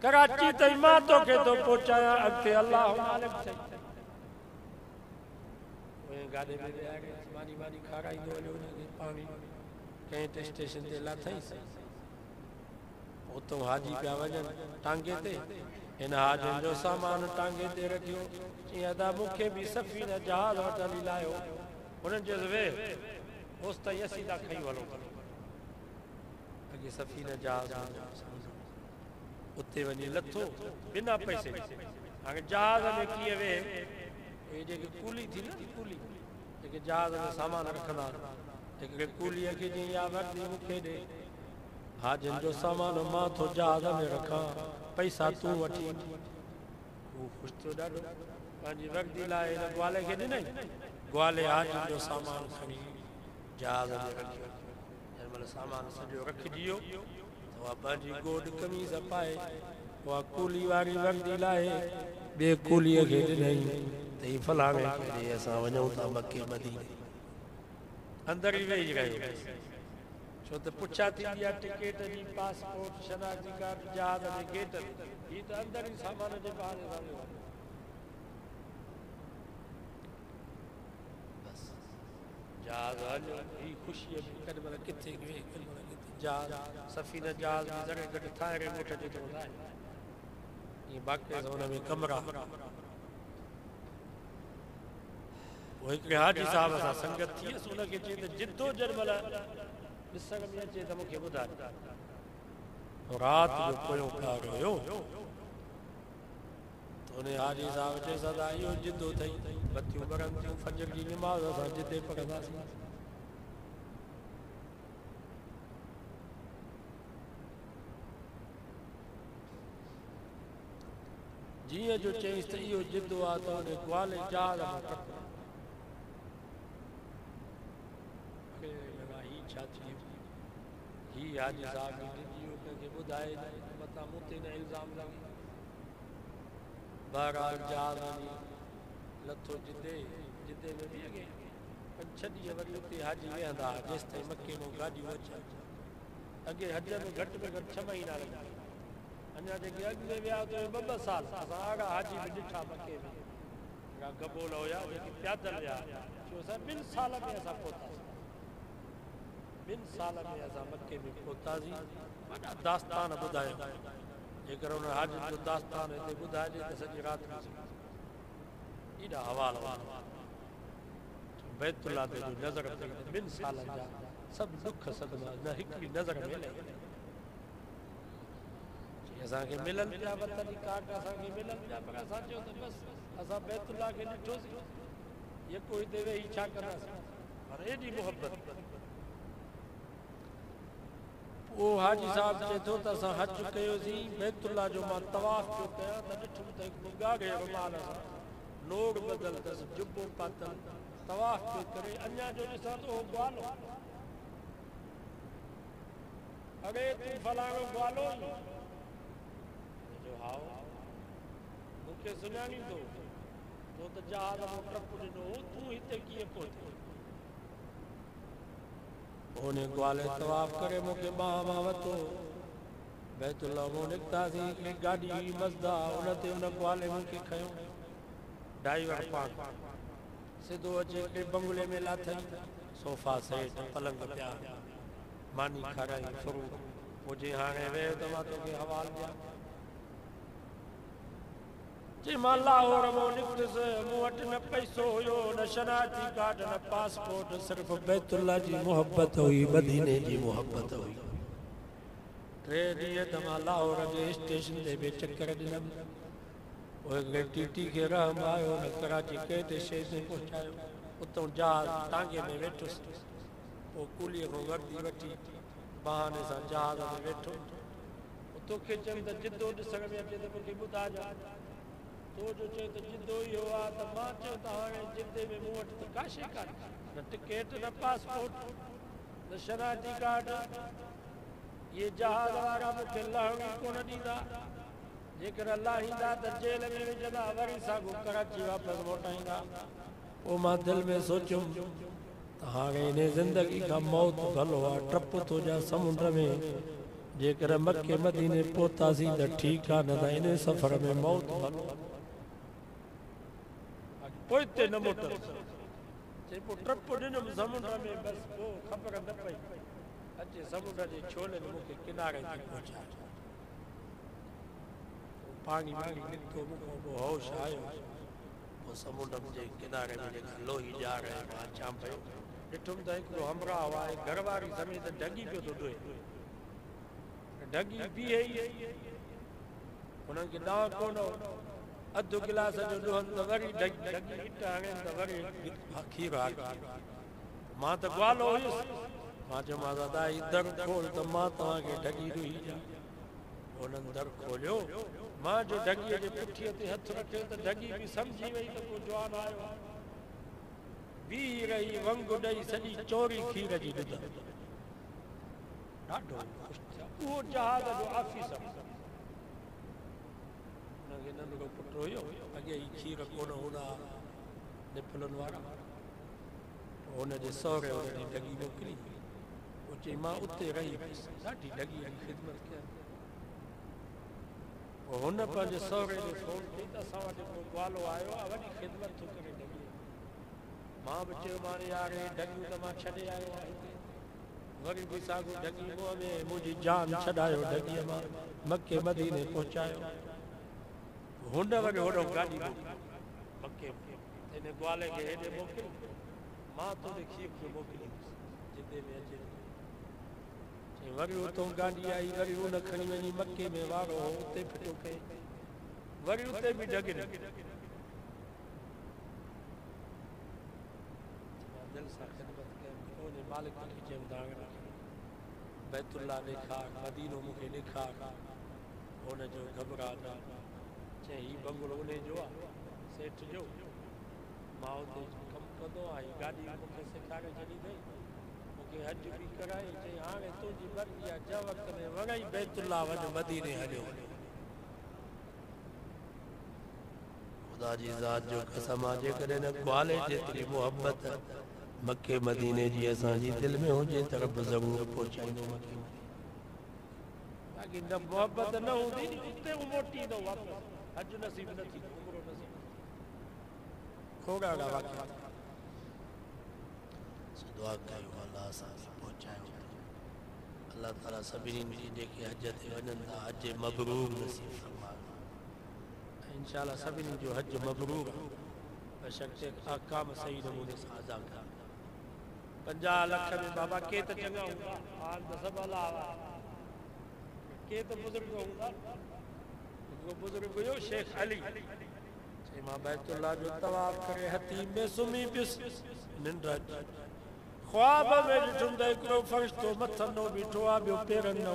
[SPEAKER 1] कराची ताईं मां तोखे थो पहुचायां अॻिते अलाह मालिक चई पोइ गाॾी में विहारे मानी मानी खाराईंदो वञो हुनखे पाणी कैंट स्टेशन ते लाथईंसि उतो हाजी पिया वञनि टांगे ते हिन हाजियुनि जो सामान टांगे ते रखियो चई अदा मूंखे बि सफ़ीन जहाज वटि हली लाहियो हुननि चयोसि वेह होसि ताईं असीं था खई वञूं अॻे सफ़ीन जहाज उते वञी लथो बिना पैसे हाणे जहाज में कीअं वेह इहे जेके कूली थी न कूली जेके जहाज में सामान रखंदा हिकिड़े कूलीअ खे चई या वर्दी मूंखे ॾे हाजियुनि जो सामान मां थो जहाज में रखां पैसा तूं वठी हू ख़ुशि थियो ॾाढो पंहिंजी वर्दी लाइ हिन ग्वाले खे ॾिनई ग्वाले हाजियुनि जो सामान खणी जहाज में रखियो हिन महिल सामान सॼो रखिजी वियो त उहा पंहिंजी गोॾ कमीज़ पाए उहा कूली वारी वर्दी लाइ ॿिए कूलीअ खे ॾिनई त ही फलाणे खे ॾे असां वञूं था मके मदीने अंदर ही वेही रहियो छो त पुछा थींदी आहे टिकेट जी पासपोर्ट शनाख्ती कार्ड जहाज जे गेट ही त अंदर ही सामान जे बहाने सां बस जहाज हलियो ही ख़ुशीअ में केॾी महिल किथे केॾी महिल किथे जहाज सफ़ीना जहाज में जॾहिं गॾु ठाहिरे ॻोठ जे थो हलाए ईअं बाक़ी हुन में कमरा वो हिकिड़े हाजी साहब सां संगत थी हुनखे चई त जिद्दो जॾहिं ॾिसण में अचे त मूंखे ॿुधाए राति जो पोयों प्यार हुयो त हुन हाजी साहब चए सदा इहो जिद्दो अथई बतियूं ॿरनि थियूं फजर जी निमाज़ असां जिद्दे पढ़ंदासीं जीअं जो चईंसि त इहो जिद्दो आहे त हुन ग्वाले जहाज मां टको छा थी ही हाजी साहब की डिजियो के बुधाए मता मुते न इल्जाम लगी बहरहाल जहाज लथो जिदे जिदे में भी अगे 5-6 वरी उते हाजी वेंदा जेस ताईं मक्के में गाड़ी अचे अगे हज में घट 6 महीना लॻा अञा जेके अॻु में विया तो 2 साल असां आगा हाजी में ॾिठा मक्के में गबोल हुया जेके पैदल विया छो असां 2 साल में असां पहुतासीं 2 साल में असां मक्के में पहुतासीं वॾा दास्तान ॿुधायो जेकर उन हाज जो दास्तान हिते ॿुधाइजे त सॼी राति एॾा हवाल बैतुल्ला ते जो नज़र 2 सालनि जा सभु दुख सदमा न हिकिड़ी नज़र मिले असांखे मिलनि पिया वतन काट असांखे मिलनि पिया पर असां चयो त बसि असां बैतुल्ला खे ॾिठोसीं जेको हिते वेही छा कंदासीं पर एॾी मुहबत वो हाजी साहब चए थो त असां हज कयोसीं बैतुल्ला जो मां तवाफ़ पियो कयां त ॾिठुमि त हिकु ॻाढ़े रुमाल सां नोड़ बदल अथसि जुबो पातल तवाफ़ पियो करे अञा जो ॾिसां त उहो ग्वालो अरे तूं फलाणो ग्वालो जो हाओ मूंखे सुञाणींदो छो त जहाज में ट्रप ॾिनो तूं हिते कीअं पहुतो उन ग्वाले तवाफ़ करे मूंखे बाह मां वरितो बैतुल्ला मां निकितासीं हिकिड़ी गाॾी हुई मज़दा उन ते उन ग्वाले मूंखे खयो ड्राइवर पाण सिधो अचे हिकिड़े बंगले में लाथई सोफ़ा सेट पलंग पिया मानी खाराई फ्रूट पोइ जे हाणे वेह त मां तोखे हवाल ॾियां जे मां लाहौर मां निकितुसि मूं वटि न पैसो हुयो न शनाख्ती कार्ड न पासपोर्ट सिर्फ़ु बैतुल्ला जी मोहब्बत हुई मदीने जी मोहब्बत हुई 3 ॾींहं त मां लाहौर जे स्टेशन ते बि चकर ॾिनमि पोइ हिकिड़े टीटी खे रहम आयो न कराची कंहिं शइ ते पहुचायो उतां जहाज टांगे में वेठुसि पोइ कूलीअ खां वर्दी वठी बहाने सां जहाज में वेठो तोखे चयमि त जिदो ॾिसण में अचे त मूंखे ॿुधाइजां तो जो चए त जिदो ई हो आहे त मां चयो त हाणे जिदे में मूं वटि त का शइ कान्हे न टिकेट न पासपोर्ट न शनाख्ती कार्ड ये जहाज वारा मूंखे लहण ई कोन ॾींदा जेकर लाहींदा त जेल में विझंदा वरी साॻियो कराची वापसि मोटाईंदा पोइ मां दिलि में सोचियुमि त हाणे इन ज़िंदगी खां मौत भलो आहे टप थो जा समुंड में जेकर मके मदीने पहुतासीं त ठीकु आहे न त इन सफ़र में मौत भलो पोइ हिते न मोटसि चई पोइ टप ॾिनमि समुंड में बसि पोइ ख़बर न पई अचे समुंड जे छोलनि मूंखे किनारे ते पहुचायो पाणी वाणी निकितो मूंखां पोइ होश आयो पोइ समुंड जे किनारे में जेका लोही ॼार आहे मां अचां पियो ॾिठुमि त हिकिड़ो हमराह आहे घरवारी समेत ढगी पियो थो ॾोए ढगी बीहे ई हुननि खे ॾांहुं कोन अधु गिलास जो ॾोहनि त वरी ढगी इट हणनि त वरी खीर मां त ग्वालो हुयुसि मां चयोमांसि दादा ही दर खोल त मां तव्हांखे ढगी ॾोही ॾियां उन्हनि दर खोलियो मां जो ढगीअ जे पुठीअ ते हथु रखियो त ढगी बि सम्झी वई त को जवान आयो बी रही वंग ॾेई सॼी चोरी खीर जी ॾुध ॾाढो ख़ुशि थिया उहो जहाज जो ऑफिसर हुनखे नंढिड़ो पुटु हुयो अॻे ई खीर कोन हूंदा निफलनि वारा हुनजे सहुरे हुनजी ढगी मोकिली पोइ चई मां उते रही पियुसि ॾाढी ढगीअ जी ख़िदमत कया हुन पंहिंजे सहुरे खे फोन कई त असां वटि हिकिड़ो ग्वालो आयो आहे वॾी ख़िदमत थो करे ढगी मां बि चयोमांसि यार हे ढगियूं त मां छॾे आयो आहियां हिते वरी बि साॻियो ढगी मुंहं में मुंहिंजी जान छॾायो ढगीअ मां मके मदीने पहुचायो हुन वरी होॾो गाॾी मके हिन ग्वाले खे हेॾे मोकिलियो मां तोखे खीर खे मोकिलींदुसि जिते में अचे वरी उतो गाॾी आई वरी उन खणी वञी मके में वारो हो उते फिटो कई वरी उते बि ढग दिलि सां ख़िदमत कयमि उन मालिक खे चयमि दांग बैतुल्ला ॾेखार मदीनो मूंखे ॾेखार हुनजो घबराहट चई ही बंगलो उन जो आहे सेठ जो मां उते कमु कंदो आहियां गाॾी मूंखे सेखारे छॾी अथई मूंखे हज बि कराई चई हाणे तुंहिंजी वक़्त या जंहिं वक़्त में वणई बैतुल्लाह वञ मदीने हलियो ख़ुदा जी ज़ात जो कसम आहे जेकॾहिं न ग्वाले जेतिरी मुहबत मके मदीने जी असांजी दिलि में हुजे त रब ज़रूरु पहुचाईंदो मके बाक़ी न मोहबत न हूंदी उते मोटींदो वापसि हज नसीब न थींदो उमिरो नसीब खोड़ा वाक़िया दुआ कयूं अल्लाह असांखे पहुचायो अल्लाह ताला सभिनी जी जेके हज ते वञनि था हज मबरूर नसीब फरमाए इंशाअल्लाह सभिनी जो हज मबरूर बशर्ते अहकाम सही नमूने सां अदा कनि 50 लख में बाबा के त चङा हूंदा हाल त सभु अलावा के त बुज़ुर्ग हूंदा हिकिड़ो बुज़ुर्ग हुयो शेख अली चई मां बैतुल्लाह जो तवाफ़ करे हथी में सुम्ही पियुसि निंड ख्वाब में ॾिठुमि त हिकिड़ो फ़रिश्तो मथंदो बीठो आहे ॿियो पेरनि न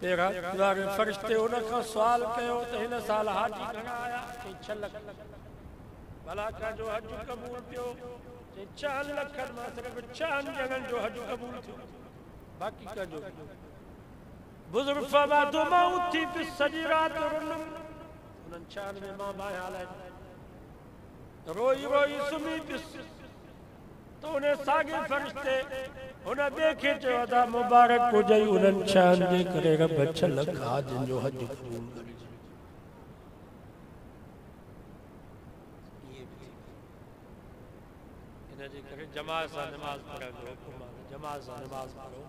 [SPEAKER 1] पहिरां वारे फ़रिश्ते हुन खां सुवाल कयो त हिन साल हाजी घणा आया चई 6 लख भला कंहिंजो हज क़बूल थियो चई 4 लखनि मां सिर्फ़ु 4 ॼणनि जो हज क़बूल थियो बाक़ी कंहिंजो बुज़ुर्ग फरमातो मां उथी पियुसि सॼी राति रुनम उन्हनि 4 में मां बाहि हलाए रोई रोई सुम्ही पियुसि तो उन्हें सागे फरिश्ते उन्हें देखे जो अदा मुबारक को जाई उन्हें शान दे करे रब 6 लख हाजिन जो हज कबूल करे ये भी इन्हें जे करे जमात सा नमाज पढ़ो हुकुम जमात सा नमाज पढ़ो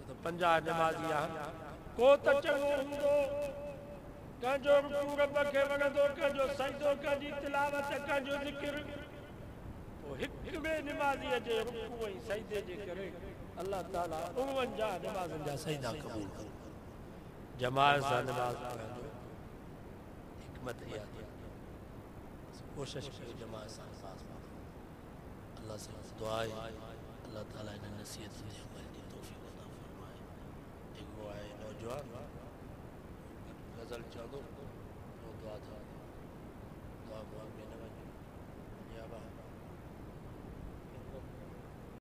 [SPEAKER 1] तो 50 नमाज़ी आ को त चंगो हुंदो कंजो रुकू रब के वणंदो कंजो सजदो कंजी तिलावत कंजो ज़िक्र हिकड़े नमाज़ी जे रुकू ऐं सजदे जे करे अल्लाह ताला 49 नमाज़नि जा सजदा क़बूल करे जमात सां नमाज़ पढ़ंदो हिकमत इहा कोशिश कयो जमात सां नमाज़ पढ़ो अल्लाह से दुआ है अल्लाह ताला इन नसीहत ते अमल जी तौफीक अता फरमाए हिकिड़ो आहे नौजवान गज़ल चवंदो दुआ था दुआ में न